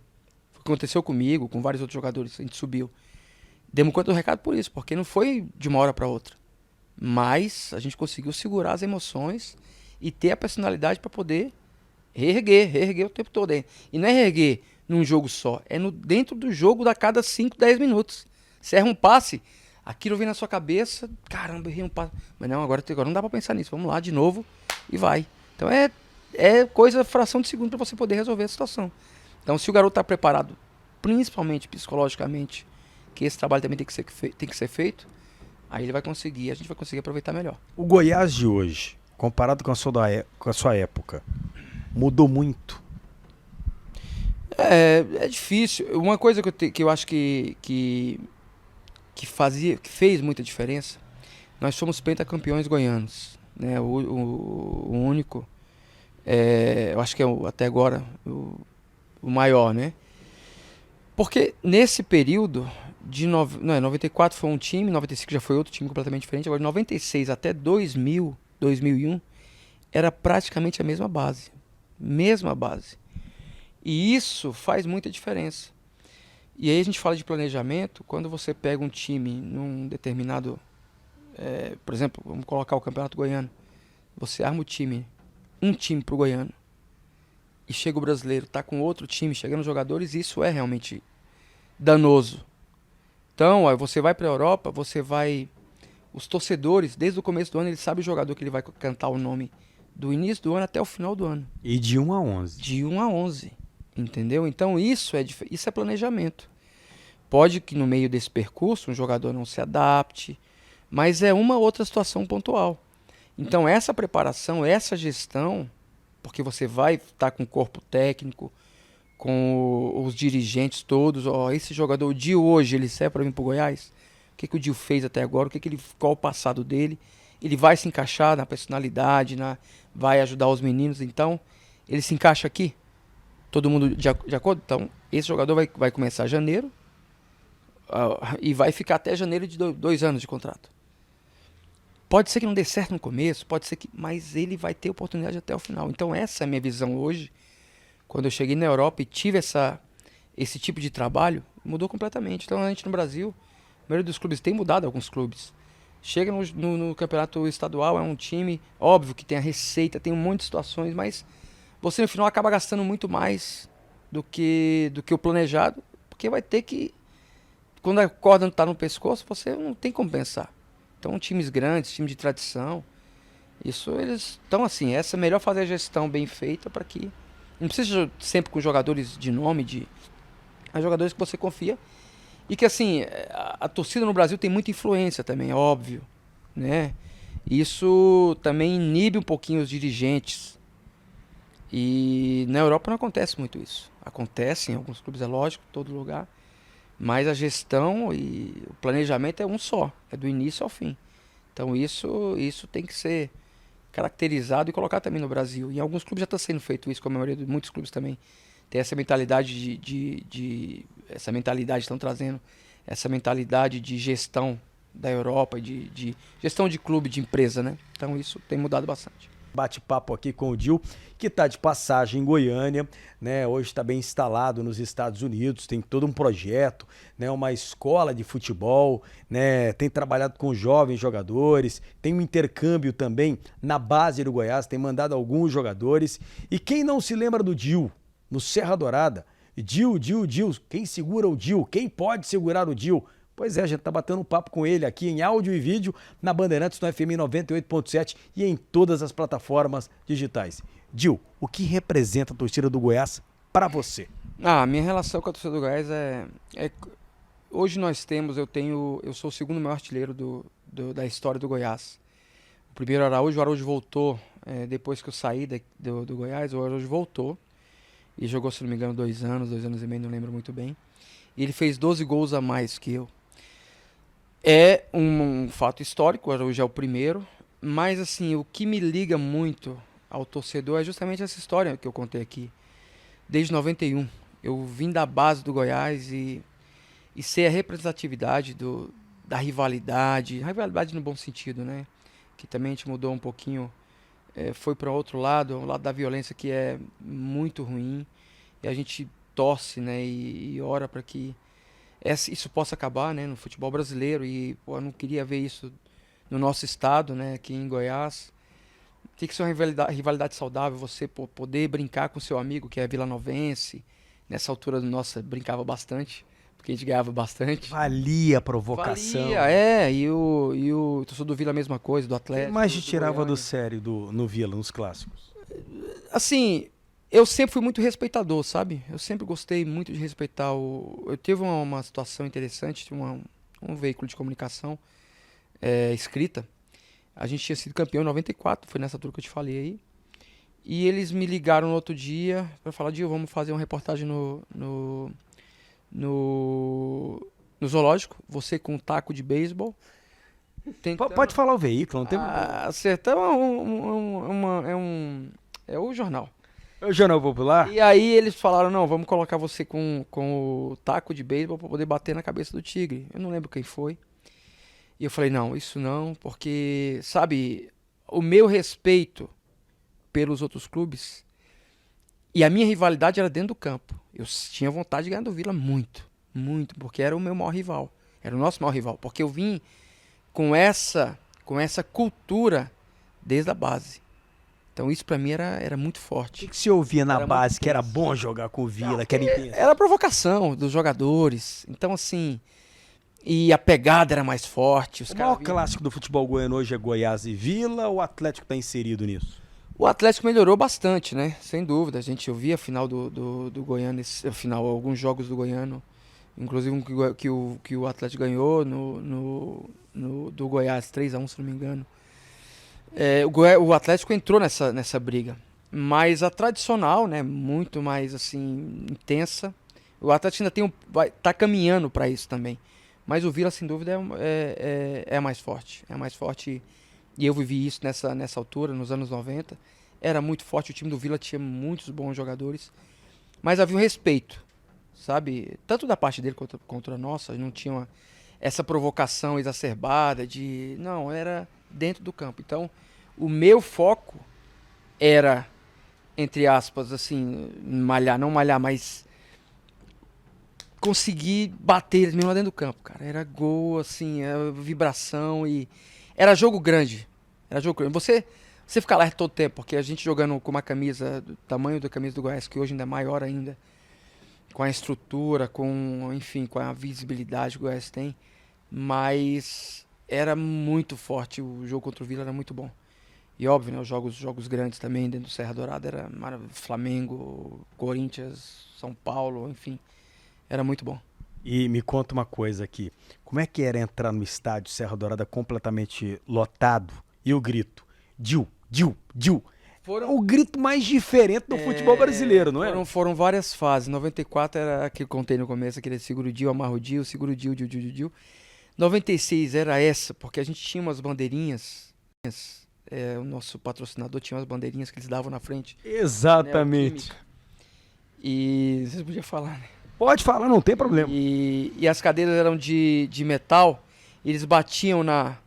aconteceu comigo, com vários outros jogadores, a gente subiu, demos conta do recado por isso, porque não foi de uma hora para outra. Mas a gente conseguiu segurar as emoções e ter a personalidade para poder reerguer o tempo todo. E não é reerguer num jogo só, é dentro do jogo a cada 5, 10 minutos. Você erra um passe, aquilo vem na sua cabeça, caramba, errei um passe. Mas não, agora não dá pra pensar nisso, vamos lá de novo e vai. Então é coisa, fração de segundo pra você poder resolver a situação. Então se o garoto tá preparado, principalmente psicologicamente, que esse trabalho também tem que ser feito, aí ele vai conseguir, a gente vai conseguir aproveitar melhor. O Goiás de hoje, comparado com a sua época, mudou muito. É difícil. Uma coisa que eu acho que fez muita diferença, nós somos pentacampeões goianos, né? O único, eu acho que é até agora o maior, né? Porque nesse período de 94 foi um time, 95 já foi outro time completamente diferente, agora de 96 até 2000, 2001 era praticamente a mesma base, e isso faz muita diferença. E aí a gente fala de planejamento, quando você pega um time num determinado, por exemplo, vamos colocar o Campeonato Goiano, você arma o time, um time pro Goiano, e chega o brasileiro, tá com outro time, chegando os jogadores, isso é realmente danoso. Então, aí você vai pra Europa, os torcedores, desde o começo do ano, eles sabem o jogador que ele vai cantar o nome do início do ano até o final do ano. E de 1 a 11. De 1 a 11. Entendeu? Então isso é planejamento. Pode que no meio desse percurso um jogador não se adapte, mas é uma outra situação pontual. Então essa preparação, essa gestão, porque você vai estar com o corpo técnico, com os dirigentes todos, esse jogador, o Dio hoje, ele serve para vir para o Goiás? O que o Dio fez até agora? Qual o passado dele? Ele vai se encaixar na personalidade, vai ajudar os meninos, então ele se encaixa aqui? Todo mundo de acordo? Então, esse jogador vai começar em janeiro e vai ficar até janeiro de 2 anos de contrato. Pode ser que não dê certo no começo, mas ele vai ter oportunidade até o final. Então, essa é a minha visão hoje. Quando eu cheguei na Europa e tive esse tipo de trabalho, mudou completamente. Então, a gente no Brasil, a maioria dos clubes tem mudado, alguns clubes. Chega no campeonato estadual, é um time, óbvio que tem a receita, tem um monte de situações, mas você no final acaba gastando muito mais do que o planejado, porque vai ter que, quando a corda não está no pescoço, você não tem como pensar. Então times grandes, time de tradição, então assim, essa é melhor fazer a gestão bem feita para que, não precisa sempre com jogadores de nome, mas jogadores que você confia, e que assim, a torcida no Brasil tem muita influência também, é óbvio, né? Isso também inibe um pouquinho os dirigentes. E na Europa não acontece muito isso. Acontece em alguns clubes, é lógico, em todo lugar. Mas a gestão e o planejamento é um só. É do início ao fim. Então isso tem que ser caracterizado e colocar também no Brasil. E em alguns clubes já está sendo feito isso, como a maioria de muitos clubes também. Tem essa mentalidade essa mentalidade, estão trazendo essa mentalidade de gestão da Europa, de gestão de clube, de empresa, né? Então isso tem mudado bastante. Bate-papo aqui com o Dil, que está de passagem em Goiânia, né? Hoje está bem instalado nos Estados Unidos, tem todo um projeto, né? Uma escola de futebol, né? Tem trabalhado com jovens jogadores, tem um intercâmbio também na base do Goiás, tem mandado alguns jogadores. E quem não se lembra do Dil, no Serra Dourada? Dil, quem segura o Dil? Quem pode segurar o Dil? Pois é, a gente tá batendo um papo com ele aqui em áudio e vídeo na Bandeirantes, no FM 98.7 e em todas as plataformas digitais. Dil, o que representa a torcida do Goiás para você? A minha relação com a torcida do Goiás hoje eu sou o segundo maior artilheiro da história do Goiás. O primeiro o Araújo voltou, depois que eu saí do Goiás, o Araújo voltou e jogou, se não me engano, 2 anos e meio, não lembro muito bem. E ele fez 12 gols a mais que eu. É um fato histórico, hoje é o primeiro, mas assim, o que me liga muito ao torcedor é justamente essa história que eu contei aqui. Desde 91, eu vim da base do Goiás e ser a representatividade da rivalidade no bom sentido, né? Que também a gente mudou um pouquinho, foi para outro lado, o lado da violência que é muito ruim, e a gente torce, né, e ora para que isso possa acabar, né, no futebol brasileiro. E pô, eu não queria ver isso no nosso estado, né, aqui em Goiás. Tem que ser uma rivalidade saudável, você poder brincar com seu amigo que é vilanovense. Nessa altura nossa, brincava bastante, porque a gente ganhava bastante. Valia a provocação. Valia, e o torcedor do Vila a mesma coisa, do Atlético. Mas te tirava do sério no Vila, nos clássicos? Assim, eu sempre fui muito respeitador, sabe? Eu sempre gostei muito de respeitar Eu tive uma situação interessante, um veículo de comunicação escrita. A gente tinha sido campeão em 94, foi nessa altura que eu te falei aí. E eles me ligaram no outro dia para falar, Dio, vamos fazer uma reportagem no zoológico, você com um taco de beisebol. Pode falar o veículo, não tem... Acertar é o jornal. O Jornal Popular? E aí eles falaram, não, vamos colocar você com o taco de beisebol para poder bater na cabeça do tigre. Eu não lembro quem foi. E eu falei, não, isso não, porque, sabe, o meu respeito pelos outros clubes e a minha rivalidade era dentro do campo. Eu tinha vontade de ganhar do Vila muito, muito, porque era o meu maior rival. Era o nosso maior rival, porque eu vim com essa cultura desde a base. Então isso pra mim era muito forte. O que você ouvia na base que era bom jogar com o Vila, que era intenso? Era a provocação dos jogadores. Então assim, e a pegada era mais forte. O maior clássico do futebol goiano hoje é Goiás e Vila, ou o Atlético tá inserido nisso? O Atlético melhorou bastante, né? Sem dúvida. Eu via a final do Goiano, alguns jogos do Goiano. Inclusive que o Atlético ganhou do Goiás 3-1, se não me engano. O Atlético entrou nessa briga, mas a tradicional, né, muito mais assim intensa. O Atlético ainda tá caminhando para isso também, mas o Vila sem dúvida é mais forte, e eu vivi isso nessa altura, nos anos 90. Era muito forte, o time do Vila tinha muitos bons jogadores, mas havia um respeito, sabe, tanto da parte dele quanto da nossa. Não tinha essa provocação exacerbada não, era dentro do campo. Então o meu foco era, entre aspas, assim, não malhar, mas conseguir bater eles mesmo lá dentro do campo, cara. Era gol, assim, era vibração e era jogo grande. Você ficar lá todo tempo, porque a gente jogando com uma camisa do tamanho da camisa do Goiás, que hoje ainda é maior ainda, com a estrutura, enfim, com a visibilidade que o Goiás tem, mas era muito forte. O jogo contra o Vila era muito bom. E óbvio, né, os jogos grandes também dentro do Serra Dourada era maravilhoso. Flamengo, Corinthians, São Paulo, enfim, era muito bom. E me conta uma coisa aqui, como é que era entrar no estádio Serra Dourada completamente lotado e o grito, Dil, Dil, Dil? O grito mais diferente do futebol brasileiro, não é? Foram várias fases. 94 era a que eu contei no começo, aquele seguro Dil, amarro Dil, seguro Dil, Dil, Dil, Dil, Dil. 96 era essa, porque a gente tinha umas bandeirinhas o nosso patrocinador tinha umas bandeirinhas que eles davam na frente. Exatamente. Neoquímica. E vocês podiam falar, né? Pode falar, não tem problema. E as cadeiras eram de metal, e eles batiam a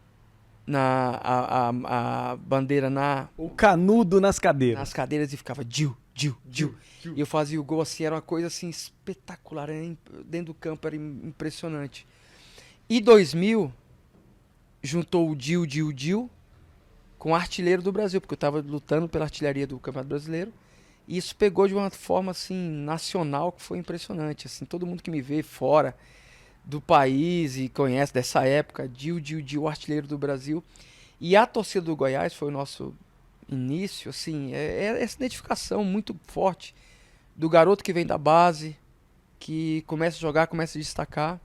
bandeira O canudo nas cadeiras. nas cadeiras e ficava Dil, Dil, Dil. E eu fazia o gol assim, era uma coisa assim espetacular, dentro do campo era impressionante. E 2000 juntou o Dil, Dil, Dil com o artilheiro do Brasil, porque eu estava lutando pela artilharia do Campeonato Brasileiro. E isso pegou de uma forma assim nacional que foi impressionante, assim, todo mundo que me vê fora do país e conhece dessa época, Dil, Dil, Dil, artilheiro do Brasil. E a torcida do Goiás foi o nosso início, assim, é essa identificação muito forte do garoto que vem da base, que começa a jogar, começa a destacar.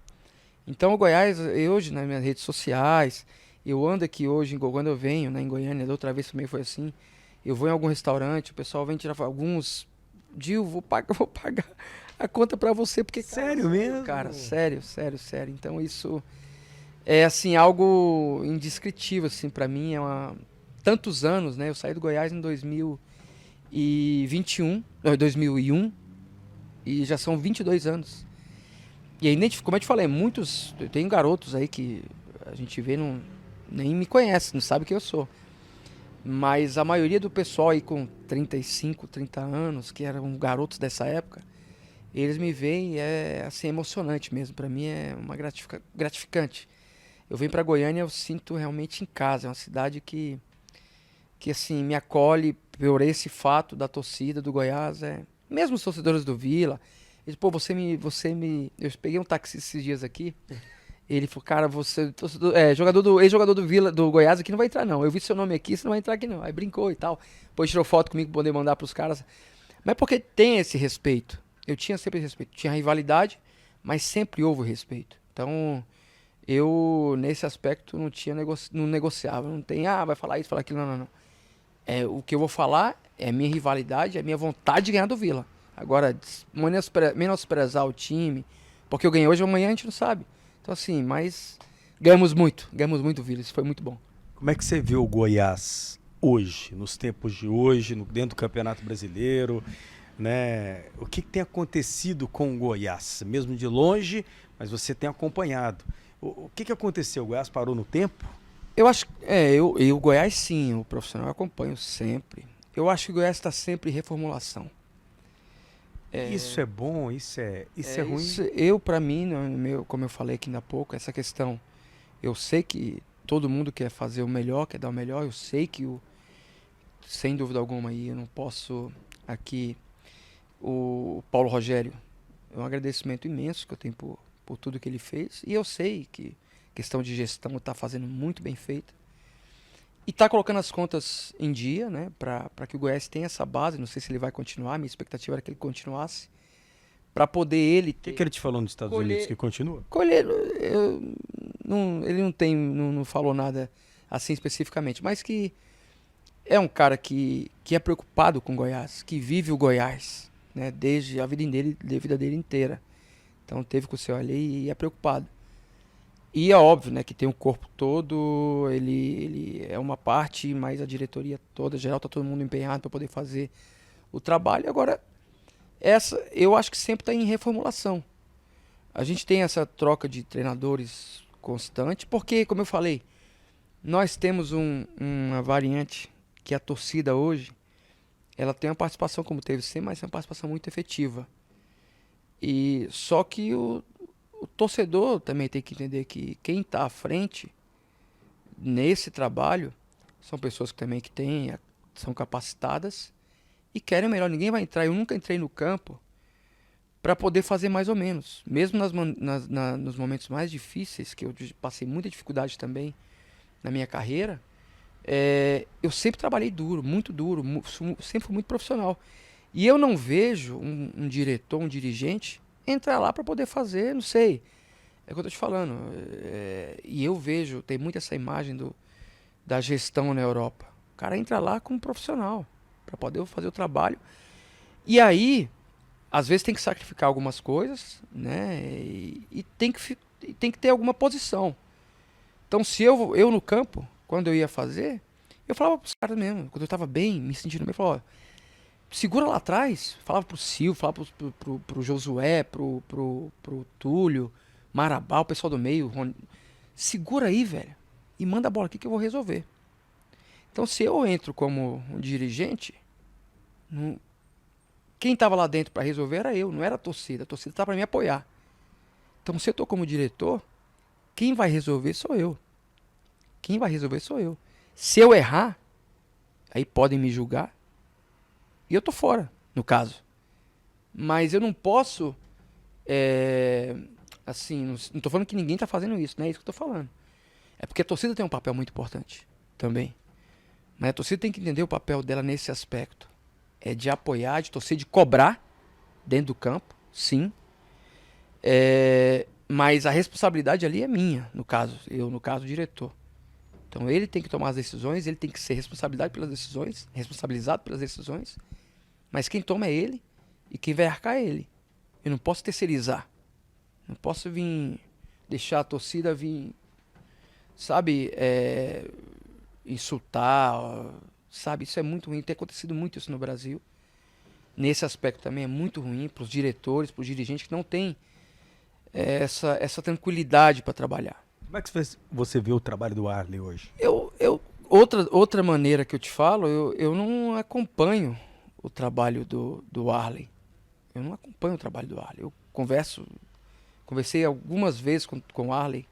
Então o Goiás, hoje nas minhas redes sociais, eu ando aqui hoje, quando eu venho, né, em Goiânia, da outra vez também foi assim, eu vou em algum restaurante, o pessoal vem tirar alguns, Dil, vou pagar a conta pra você, porque... Sério mesmo? Cara, sério. Então isso é, assim, algo indescritível, assim, pra mim, tantos anos, né, eu saí do Goiás em 2001, e já são 22 anos. E aí, como eu te falei, tem garotos aí que a gente vê, nem me conhece, não sabe quem eu sou. Mas a maioria do pessoal aí com 35, 30 anos, que eram garotos dessa época, eles me veem, é assim, emocionante mesmo. Pra mim é uma gratificante. Eu venho pra Goiânia, eu sinto realmente em casa. É uma cidade que assim, me acolhe por esse fato da torcida do Goiás. Mesmo os torcedores do Vila, eles, pô, eu peguei um taxista esses dias aqui. Ele falou, cara, você, ex-jogador do Vila, do Goiás aqui não vai entrar não. Eu vi seu nome aqui, você não vai entrar aqui não. Aí brincou e tal. Depois tirou foto comigo pra poder mandar pros caras. Mas porque tem esse respeito. Eu tinha sempre respeito. Tinha rivalidade, mas sempre houve respeito. Então, eu, nesse aspecto, não negociava. Não tem, vai falar isso, falar aquilo. Não. O que eu vou falar é a minha rivalidade, é a minha vontade de ganhar do Vila. Agora, menosprezar o time, porque eu ganhei hoje, amanhã a gente não sabe. Então, assim, mas ganhamos muito Vila, isso foi muito bom. Como é que você vê o Goiás hoje, nos tempos de hoje, dentro do Campeonato Brasileiro, né? O que tem acontecido com o Goiás? Mesmo de longe, mas você tem acompanhado. O que aconteceu? O Goiás parou no tempo? Eu acho que, o Goiás sim, o profissional eu acompanho sempre. Eu acho que o Goiás está sempre em reformulação. Isso é bom, isso é ruim? Pra mim, como eu falei aqui ainda há pouco, essa questão, eu sei que todo mundo quer fazer o melhor, quer dar o melhor, eu sei que, sem dúvida alguma, aí eu não posso aqui, o Paulo Rogério, é um agradecimento imenso que eu tenho por tudo que ele fez, e eu sei que questão de gestão está fazendo muito bem feita, e está colocando as contas em dia, né, para que o Goiás tenha essa base. Não sei se ele vai continuar, minha expectativa era que ele continuasse, para poder ele ter... O que ele te falou nos Estados Unidos, que continua? Ele não falou nada assim especificamente, mas que é um cara que é preocupado com o Goiás, que vive o Goiás, né, desde a vida dele inteira. Então teve com o seu ali e é preocupado. E é óbvio, né, que tem o corpo todo, ele é uma parte, mas a diretoria toda, geral, tá todo mundo empenhado para poder fazer o trabalho. Agora, eu acho que sempre está em reformulação. A gente tem essa troca de treinadores constante, porque, como eu falei, nós temos uma variante que a torcida hoje, ela tem uma participação, como teve sempre, mas é uma participação muito efetiva. E só que o torcedor também tem que entender que quem está à frente nesse trabalho são pessoas que também são capacitadas e querem o melhor. Ninguém vai entrar. Eu nunca entrei no campo para poder fazer mais ou menos. Mesmo nos momentos mais difíceis, que eu passei muita dificuldade também na minha carreira, eu sempre trabalhei duro, sempre fui muito profissional. E eu não vejo um diretor, um dirigente entrar lá para poder fazer, não sei. É o que eu tô te falando. E eu vejo, tem muito essa imagem da gestão na Europa. O cara entra lá como profissional para poder fazer o trabalho. E aí, às vezes tem que sacrificar algumas coisas, né? E tem que ter alguma posição. Então, se eu no campo, quando eu ia fazer, Eu falava pros caras mesmo, quando eu tava bem, me sentindo bem, eu falava, ó, segura lá atrás. Falava pro Silvio, falava pro Josué, pro Túlio, Marabá, o pessoal do meio. Segura aí, velho. E manda a bola aqui que eu vou resolver. Então, se eu entro como um dirigente, quem tava lá dentro para resolver era eu, não era a torcida. A torcida tá para me apoiar. Então, se eu tô como diretor, quem vai resolver sou eu. Quem vai resolver sou eu. Se eu errar, aí podem me julgar e eu tô fora, no caso. Mas eu não posso, assim, não tô falando que ninguém tá fazendo isso, não é isso que eu tô falando. É porque a torcida tem um papel muito importante também. Mas a torcida tem que entender o papel dela nesse aspecto. É de apoiar, de torcer, de cobrar dentro do campo, sim. Mas a responsabilidade ali é minha, no caso, no caso, o diretor. Então ele tem que tomar as decisões, ele tem que ser responsabilizado pelas decisões, mas quem toma é ele e quem vai arcar é ele. Eu não posso terceirizar. Não posso vir deixar a torcida vir, sabe, insultar, sabe? Isso é muito ruim. Tem acontecido muito isso no Brasil. Nesse aspecto também é muito ruim para os diretores, para os dirigentes que não têm essa tranquilidade para trabalhar. Como é que você vê o trabalho do Arley hoje? Outra maneira que eu te falo, eu não acompanho o trabalho do Arley. Eu não acompanho o trabalho do Arley. Eu conversei algumas vezes com o Arley.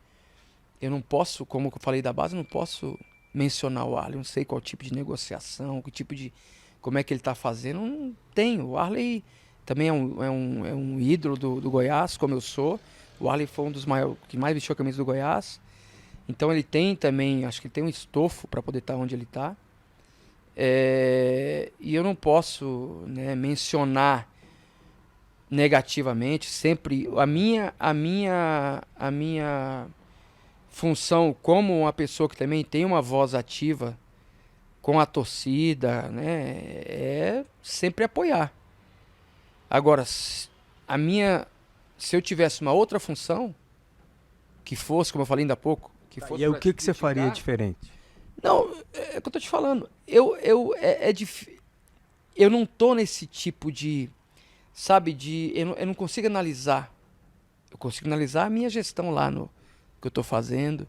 Eu não posso, como eu falei da base, eu não posso mencionar o Arley. Eu não sei qual tipo de negociação, como é que ele está fazendo. Eu não tenho. O Arley também é um ídolo do Goiás, como eu sou. O Arley foi um dos maiores, que mais vestiu a camisa do Goiás. Então ele tem também, acho que ele tem um estofo para poder estar onde ele está. E eu não posso, né, mencionar negativamente sempre a minha função como uma pessoa que também tem uma voz ativa com a torcida, né, é sempre apoiar. Agora, se eu tivesse uma outra função que fosse, como eu falei ainda há pouco, que fosse E aí, o que pra você faria criticar. diferente? Não, é o que eu tô te falando. Eu não tô nesse tipo de, sabe, eu não consigo analisar. Eu consigo analisar a minha gestão lá no que eu tô fazendo.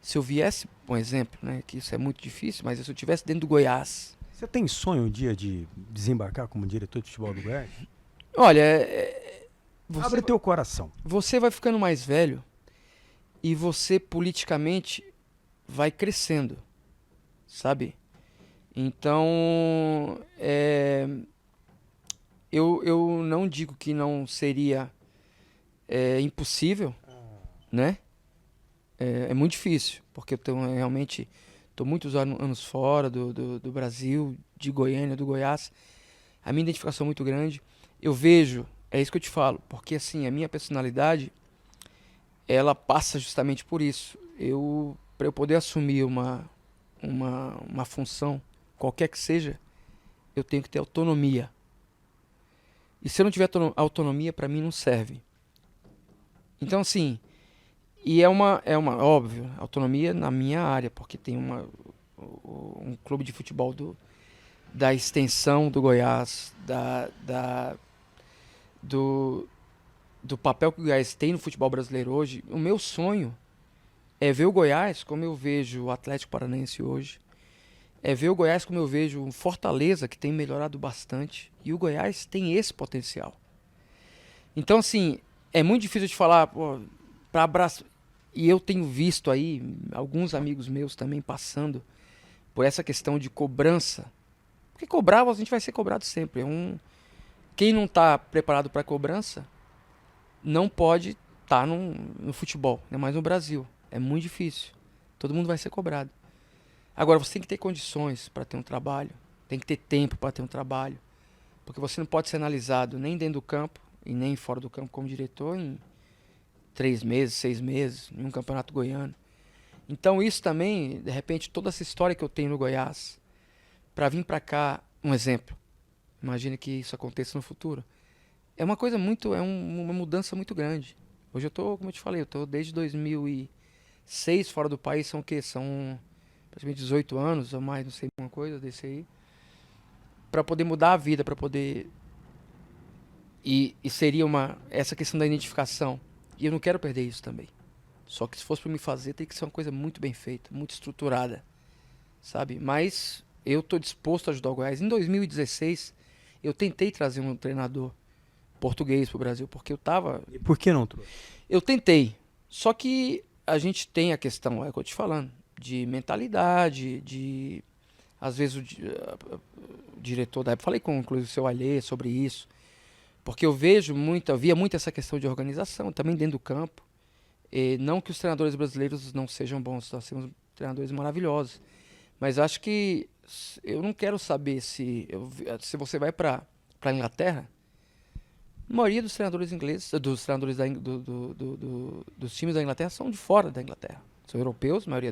Se eu viesse, um exemplo, né, que isso é muito difícil, mas se eu estivesse dentro do Goiás. Você tem sonho um dia de desembarcar como diretor de futebol do Goiás? Olha, Abre teu coração. você vai ficando mais velho e você politicamente vai crescendo, sabe? Então, eu não digo que não seria impossível, né? É muito difícil, porque realmente estou muitos anos fora do Brasil, de Goiânia, do Goiás. A minha identificação é muito grande. Eu vejo, é isso que eu te falo, porque assim, a minha personalidade, ela passa justamente por isso. Para eu poder assumir uma função, qualquer que seja, eu tenho que ter autonomia. E se eu não tiver autonomia, para mim não serve. Então, assim, e óbvio, autonomia na minha área, porque tem um clube de futebol da extensão do Goiás, do papel que o Goiás tem no futebol brasileiro hoje. O meu sonho é ver o Goiás como eu vejo o Atlético Paranaense hoje. É ver o Goiás como eu vejo o Fortaleza, que tem melhorado bastante. E o Goiás tem esse potencial. Então, assim, é muito difícil de falar, pô, para abraçar. E eu tenho visto aí alguns amigos meus também passando por essa questão de cobrança. Porque cobrar, a gente vai ser cobrado sempre. Quem não está preparado para cobrança não pode estar no futebol, ainda mais no Brasil. É muito difícil. Todo mundo vai ser cobrado. Agora, você tem que ter condições para ter um trabalho. Tem que ter tempo para ter um trabalho. Porque você não pode ser analisado nem dentro do campo e nem fora do campo como diretor em 3 meses, 6 meses, em um campeonato goiano. Então isso também, de repente, toda essa história que eu tenho no Goiás, para vir para cá, um exemplo, imagine que isso aconteça no futuro, é uma coisa uma mudança muito grande. Hoje eu tô, como eu te falei, eu tô desde 2006 fora do país, são o quê? São praticamente 18 anos ou mais, não sei, alguma coisa desse aí, para poder mudar a vida, para poder e seria essa questão da identificação. E eu não quero perder isso também. Só que se fosse para me fazer, tem que ser uma coisa muito bem feita, muito estruturada, sabe? Mas eu tô disposto a ajudar o Goiás. Em 2016, eu tentei trazer um treinador português pro Brasil, porque E por que não trouxe? eu tentei. Só que a gente tem a questão, é o que eu tô te falando, de mentalidade, de às vezes o diretor da época, falei com inclusive o seu Alê sobre isso, porque eu via muito essa questão de organização, também dentro do campo. E não que os treinadores brasileiros não sejam bons, nós temos treinadores maravilhosos, mas acho que eu não quero saber se você vai para a Inglaterra, a maioria dos treinadores ingleses, dos treinadores dos times da Inglaterra são de fora da Inglaterra. São europeus, a maioria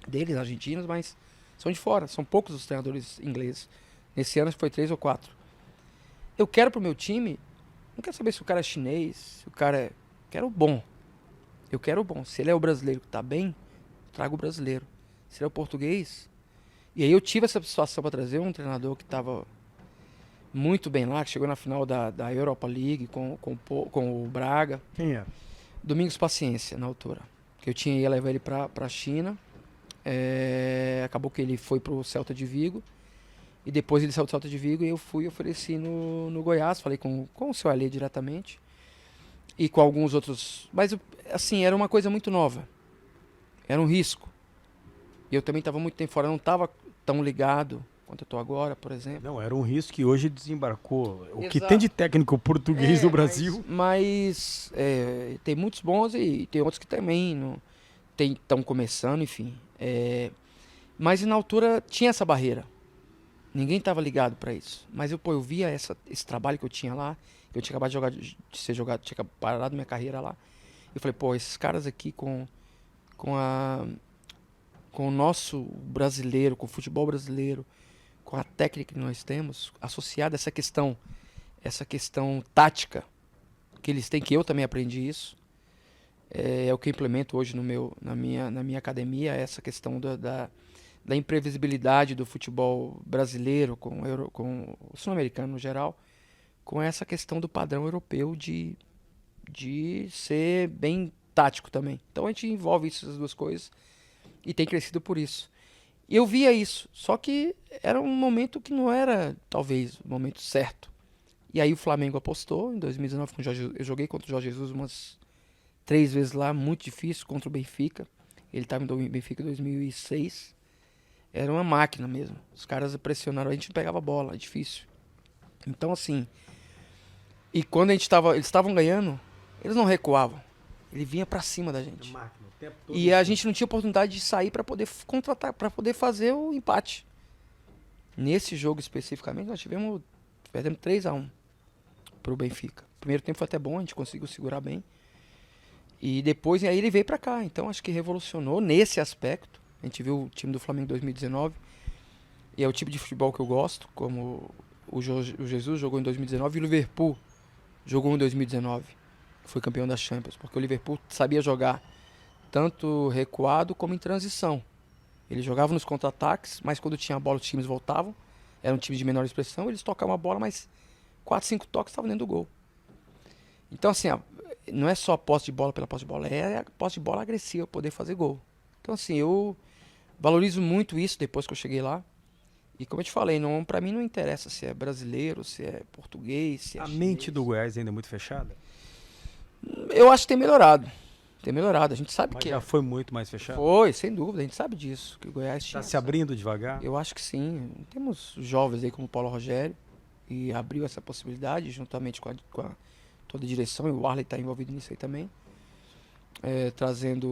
deles, argentinos, mas são de fora. São poucos os treinadores ingleses. Nesse ano acho que foi 3 ou 4. Eu quero pro meu time, não quero saber se o cara é chinês, se o cara é. Quero o bom. Eu quero o bom. Se ele é o brasileiro que tá bem, trago o brasileiro. Se ele é o português. E aí eu tive essa situação para trazer um treinador que tava muito bem lá, que chegou na final da Europa League com o Braga. Quem era? Domingos Paciência, na altura. Que eu ia levar ele pra China. Acabou que ele foi pro Celta de Vigo. E depois ele saiu do Celta de Vigo e eu fui e ofereci no Goiás. Falei com o seu Alê diretamente. E com alguns outros. Mas, assim, era uma coisa muito nova. Era um risco. E eu também estava muito tempo fora. Eu não estava tão ligado quanto eu estou agora, por exemplo. Não, era um risco que hoje desembarcou. O que Exato. tem de técnico português no Brasil. Mas tem muitos bons e tem outros que também não estão começando, enfim. Mas na altura tinha essa barreira. Ninguém estava ligado para isso. Mas eu via esse trabalho que eu tinha lá. Eu tinha acabado de ser jogado, tinha parado minha carreira lá. Eu falei, pô, esses caras aqui com o nosso brasileiro, com o futebol brasileiro, com a técnica que nós temos, associada a essa questão tática que eles têm, que eu também aprendi isso, é o que eu implemento hoje na minha academia, essa questão da imprevisibilidade do futebol brasileiro com o sul-americano no geral, com essa questão do padrão europeu de ser bem tático também. Então a gente envolve essas duas coisas e tem crescido por isso. E eu via isso, só que era um momento que não era, talvez, o momento certo. E aí o Flamengo apostou em 2019 com o Jorge. Eu joguei contra o Jorge Jesus umas 3 vezes lá, muito difícil, contra o Benfica. Ele estava em Benfica em 2006. Era uma máquina mesmo. Os caras pressionaram, a gente não pegava bola, é difícil. Então assim, e quando eles estavam ganhando, eles não recuavam. Ele vinha pra cima da gente. E a gente não tinha oportunidade de sair pra poder contratar, pra poder fazer o empate. Nesse jogo especificamente, nós perdemos 3-1 pro Benfica. O primeiro tempo foi até bom, a gente conseguiu segurar bem. E depois, aí ele veio pra cá. Então acho que revolucionou nesse aspecto. A gente viu o time do Flamengo em 2019. E é o tipo de futebol que eu gosto, como o Jesus jogou em 2019 e o Liverpool jogou em 2019. Foi campeão da Champions, porque o Liverpool sabia jogar tanto recuado como em transição. Ele jogava nos contra-ataques, mas quando tinha a bola os times voltavam. Era um time de menor expressão, eles tocavam a bola, mas 4, 5 toques estavam dentro do gol. Então assim, não é só a posse de bola pela posse de bola, é a posse de bola agressiva, poder fazer gol. Então assim, eu valorizo muito isso depois que eu cheguei lá. E como eu te falei, pra mim não interessa se é brasileiro, se é português, se é A chinês. mente do Goiás ainda é muito fechada? Eu acho que tem melhorado. Tem melhorado, a gente sabe Mas que já foi muito mais fechada? foi, sem dúvida, a gente sabe disso, que o Goiás Está tinha. se abrindo devagar? Eu acho que sim. Temos jovens aí como o Paulo Rogério e abriu essa possibilidade juntamente com toda a direção, e o Arley está envolvido nisso aí também, trazendo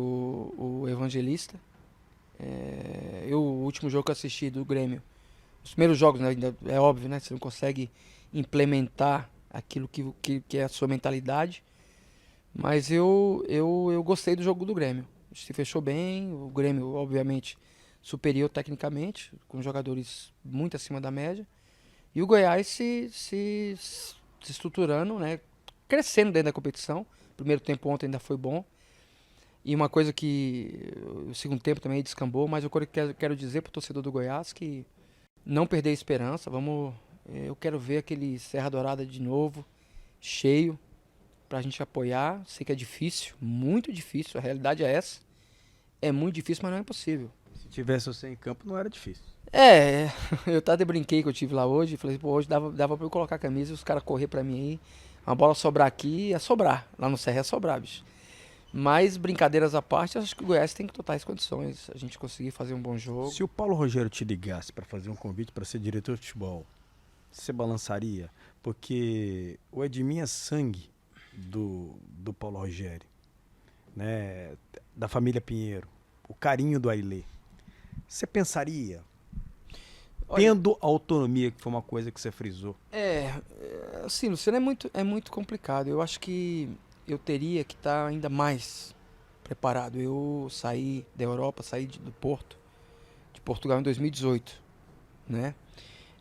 o Evangelista. O último jogo que eu assisti do Grêmio, os primeiros jogos, né, ainda é óbvio, né, você não consegue implementar aquilo que é a sua mentalidade, mas eu gostei do jogo do Grêmio. Se fechou bem, o Grêmio obviamente superior tecnicamente, com jogadores muito acima da média, e o Goiás se estruturando, né, crescendo dentro da competição. O primeiro tempo ontem ainda foi bom. E uma coisa que o segundo tempo também descambou, mas eu quero dizer pro torcedor do Goiás que não perder a esperança. Eu quero ver aquele Serra Dourada de novo, cheio, pra gente apoiar. Sei que é difícil, muito difícil, a realidade é essa. É muito difícil, mas não é impossível. Se tivesse você em campo, não era difícil. Eu até brinquei que eu tive lá hoje, falei, pô, hoje dava pra eu colocar a camisa e os caras correr pra mim aí. Uma bola sobrar aqui, ia sobrar. Lá no Serra ia sobrar, bicho. Mas, brincadeiras à parte, acho que o Goiás tem totais condições. A gente conseguir fazer um bom jogo. Se o Paulo Rogério te ligasse para fazer um convite para ser diretor de futebol, você balançaria? Porque o Edminho é sangue do Paulo Rogério, né? Da família Pinheiro, o carinho do Ailê. Você pensaria, tendo autonomia, que foi uma coisa que você frisou? Assim, Luciano, é muito complicado. Eu acho que eu teria que estar ainda mais preparado. Eu saí da Europa, do Porto, de Portugal em 2018, né?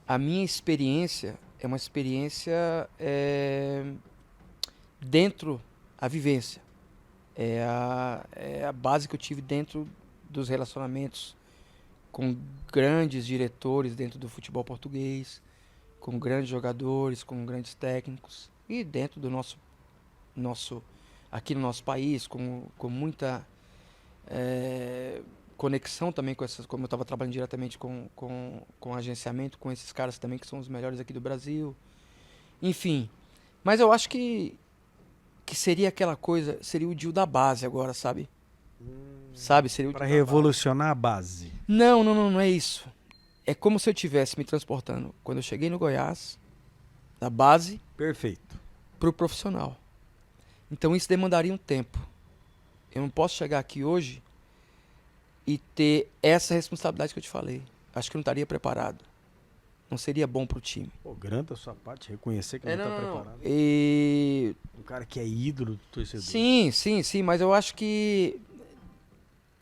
A minha experiência é uma experiência dentro a vivência. É a base que eu tive dentro dos relacionamentos com grandes diretores dentro do futebol português, com grandes jogadores, com grandes técnicos e dentro do nosso aqui no nosso país, com muita conexão também com essas, como eu estava trabalhando diretamente com agenciamento, com esses caras também que são os melhores aqui do Brasil. Enfim, mas eu acho que seria aquela coisa, seria o Dil da base agora, sabe? Sabe, seria o Para Dil da revolucionar a base. base. Não é isso. É como se eu estivesse me transportando quando eu cheguei no Goiás, da base Perfeito. para o profissional. Então isso demandaria um tempo. Eu não posso chegar aqui hoje e ter essa responsabilidade que eu te falei. Acho que eu não estaria preparado. Não seria bom pro time. Pô, grande a sua parte, reconhecer que não está preparado. Um cara que é ídolo do torcedor. Sim, mas eu acho que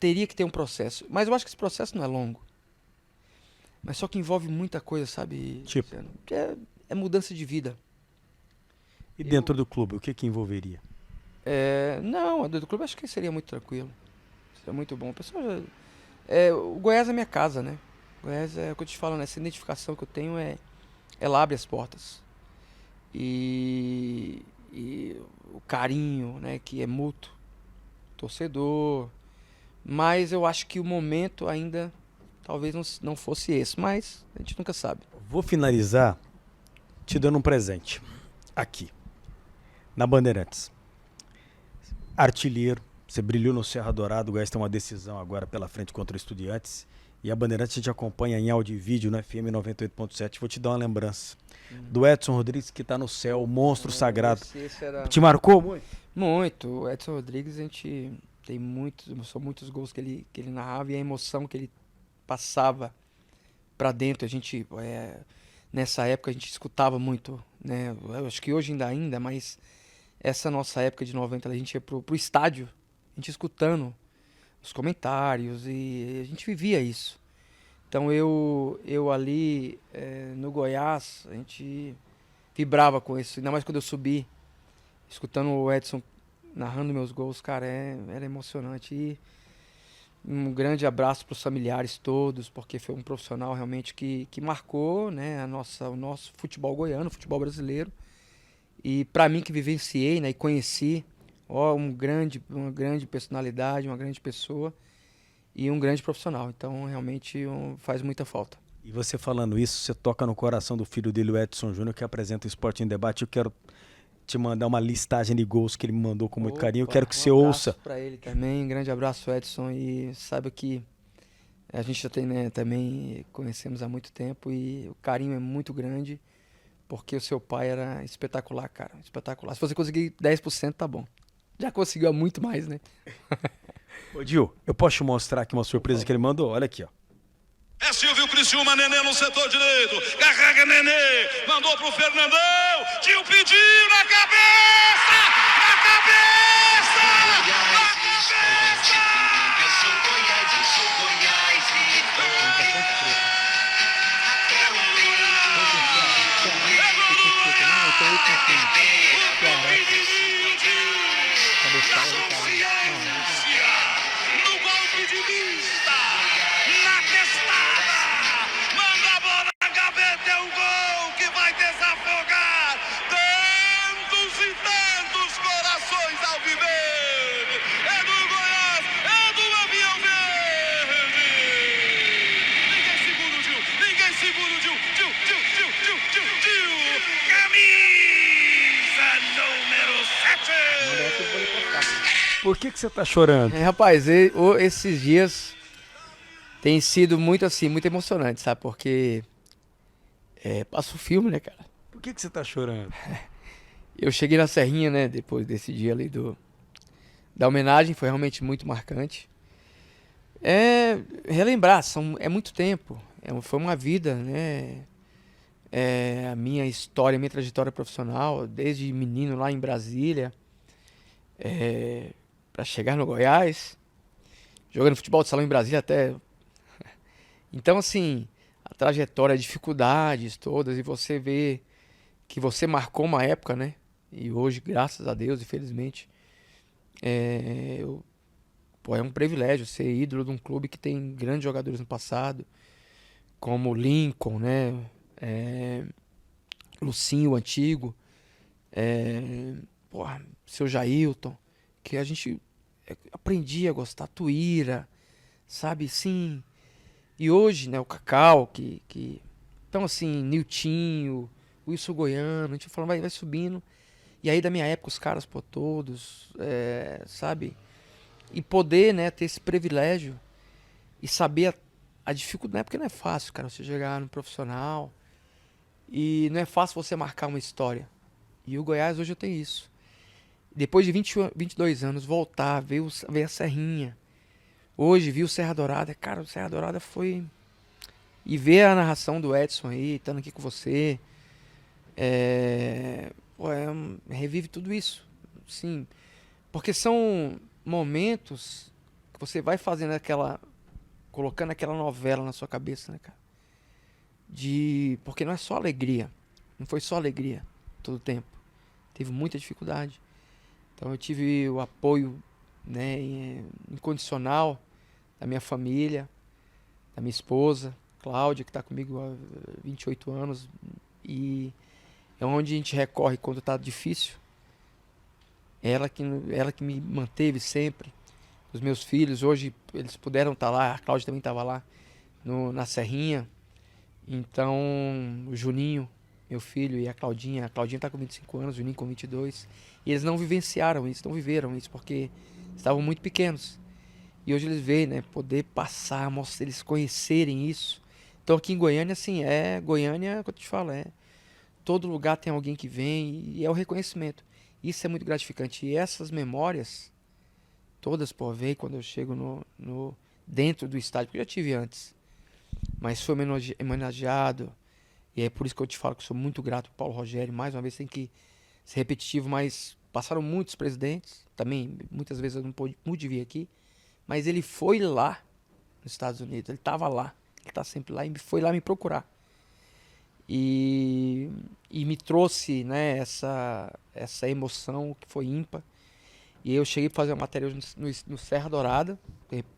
teria que ter um processo. Mas eu acho que esse processo não é longo. Mas só que envolve muita coisa, sabe? Tipo? Luciano? É mudança de vida. E dentro do clube, o que envolveria? Não, dentro do clube acho que seria muito tranquilo. Seria muito bom. O Goiás é minha casa, né? O Goiás é o que eu te falo, né? Essa identificação que eu tenho ela abre as portas. E o carinho, né? Que é mútuo. Torcedor. Mas eu acho que o momento ainda talvez não fosse esse. Mas a gente nunca sabe. Vou finalizar te dando um presente. Aqui. Na Bandeirantes. Artilheiro. Você brilhou no Serra Dourado. O Goiás tem uma decisão agora pela frente contra o Estudiantes. E a Bandeirantes a gente acompanha em áudio e vídeo no FM 98.7. Vou te dar uma lembrança do Edson Rodrigues, que está no céu, o monstro sagrado. Esse era... Te marcou muito? Muito. O Edson Rodrigues, a gente tem são muitos gols que ele narrava e a emoção que ele passava pra dentro. A gente, nessa época, a gente escutava muito, né? Eu acho que hoje ainda, mas essa nossa época de 90, a gente ia pro estádio, a gente escutando os comentários e a gente vivia isso. Então eu ali no Goiás, a gente vibrava com isso, ainda mais quando eu subi, escutando o Edson narrando meus gols, cara, era emocionante. E um grande abraço para os familiares todos, porque foi um profissional realmente que marcou, né, o nosso futebol goiano, o futebol brasileiro. E para mim que vivenciei, né, e conheci, uma grande personalidade, uma grande pessoa e um grande profissional. Então realmente faz muita falta. E você falando isso, você toca no coração do filho dele, o Edson Júnior, que apresenta o Esporte em Debate. Eu quero te mandar uma listagem de gols que ele me mandou com muito carinho. Eu quero que você ouça. Um abraço para ele também, um grande abraço, Edson, e saiba que a gente já tem, né, também conhecemos há muito tempo e o carinho é muito grande, porque o seu pai era espetacular, cara, espetacular. Se você conseguir 10%, tá bom. Já conseguiu há muito mais, né? Ô, Dil, eu posso te mostrar aqui uma surpresa que ele mandou? Olha aqui, ó. É Silvio Criciúma, Nenê no setor direito, carrega Nenê, mandou pro Fernandão, Dil pediu na cabeça, na cabeça, na cabeça! Eu sou Goiás, vitória! Até o fim, otimista, na testada, manda a bola na gaveta, é um gol que vai desafogar tantos e tantos corações alviverde. É do Goiás, é do Avião Verde. Ninguém segura o Gil, ninguém segura o Gil. Camisa número 7. Por que você tá chorando? Rapaz, esses dias tem sido muito assim, muito emocionante, sabe? Porque passa o filme, né, cara? Por que você tá chorando? Eu cheguei na Serrinha, né, depois desse dia ali da homenagem, foi realmente muito marcante. Relembrar, é muito tempo, foi uma vida, né? A minha história, a minha trajetória profissional, desde menino lá em Brasília, para chegar no Goiás, jogando futebol de salão em Brasília até. Então, assim, a trajetória, as dificuldades todas, e você vê que você marcou uma época, né? E hoje, graças a Deus, infelizmente, é um privilégio ser ídolo de um clube que tem grandes jogadores no passado, como Lincoln, né? Lucinho, o antigo, seu Jailton, que a gente aprendia a gostar, Tuíra, sabe, sim. E hoje, né, o Cacau, então assim, Niltinho, Wilson Goiano, a gente falando, vai subindo. E aí da minha época os caras, todos, sabe? E poder, né, ter esse privilégio e saber a dificuldade, né, porque não é fácil, cara, você chegar no profissional e não é fácil você marcar uma história. E o Goiás hoje eu tenho isso. Depois de 22 anos, voltar, ver a Serrinha. Hoje, vi o Serra Dourada. Cara, o Serra Dourada foi... E ver a narração do Edson aí, estando aqui com você. Revive tudo isso. Sim. Porque são momentos que você vai fazendo colocando aquela novela na sua cabeça, né, cara? Porque não é só alegria. Não foi só alegria todo o tempo. Teve muita dificuldade. Então eu tive o apoio, né, incondicional da minha família, da minha esposa, Cláudia, que está comigo há 28 anos. E é onde a gente recorre quando está difícil. Ela que me manteve sempre. Os meus filhos, hoje eles puderam estar lá, a Cláudia também estava lá na Serrinha. Então, o Juninho, meu filho, e a Claudinha está com 25 anos, o Juninho com 22. E eles não vivenciaram isso, não viveram isso, porque estavam muito pequenos. E hoje eles veem, né, poder passar, mostrar, eles conhecerem isso. Então aqui em Goiânia, assim, Goiânia, como eu te falo, todo lugar tem alguém que vem e é o reconhecimento. Isso é muito gratificante. E essas memórias, todas por ver quando eu chego dentro do estádio, porque eu já tive antes, mas foi homenageado. E é por isso que eu te falo que sou muito grato ao Paulo Rogério. Mais uma vez tem que ser repetitivo, mas passaram muitos presidentes. Também, muitas vezes eu não pude vir aqui. Mas ele foi lá nos Estados Unidos. Ele estava lá. Ele está sempre lá e foi lá me procurar. E me trouxe, né, essa emoção que foi ímpar. E eu cheguei a fazer uma matéria hoje no Serra Dourada.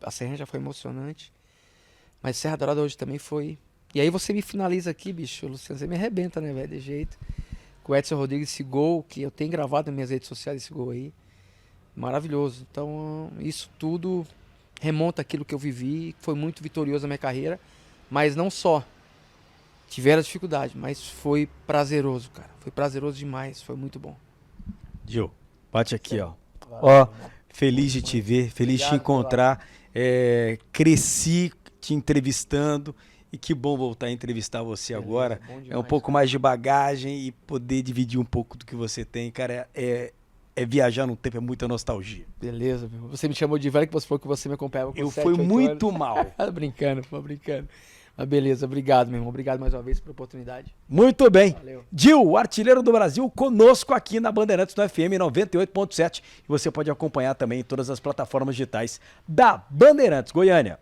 A Serra já foi emocionante. Mas Serra Dourada hoje também foi... E aí você me finaliza aqui, bicho, Luciano, você me arrebenta, né, velho, de jeito. Com o Edson Rodrigues, esse gol, que eu tenho gravado nas minhas redes sociais, esse gol aí. Maravilhoso. Então, isso tudo remonta àquilo que eu vivi, que foi muito vitorioso na minha carreira. Mas não só. Tiveram dificuldade, mas foi prazeroso, cara. Foi prazeroso demais, foi muito bom. Gil, bate aqui, ó. Ó, feliz de te ver, feliz de te encontrar. Cresci te entrevistando. E que bom voltar a entrevistar você agora. É um pouco mais de bagagem e poder dividir um pouco do que você tem. Cara, viajar no tempo, é muita nostalgia. Beleza, meu. Você me chamou de velho, que você falou que você me acompanhava com 7, Eu fui 8 muito anos. mal. Brincando. Mas beleza, obrigado, meu irmão. Obrigado mais uma vez pela oportunidade. Muito bem. Valeu. Gil, o artilheiro do Brasil, conosco aqui na Bandeirantes do FM 98.7. E você pode acompanhar também em todas as plataformas digitais da Bandeirantes Goiânia.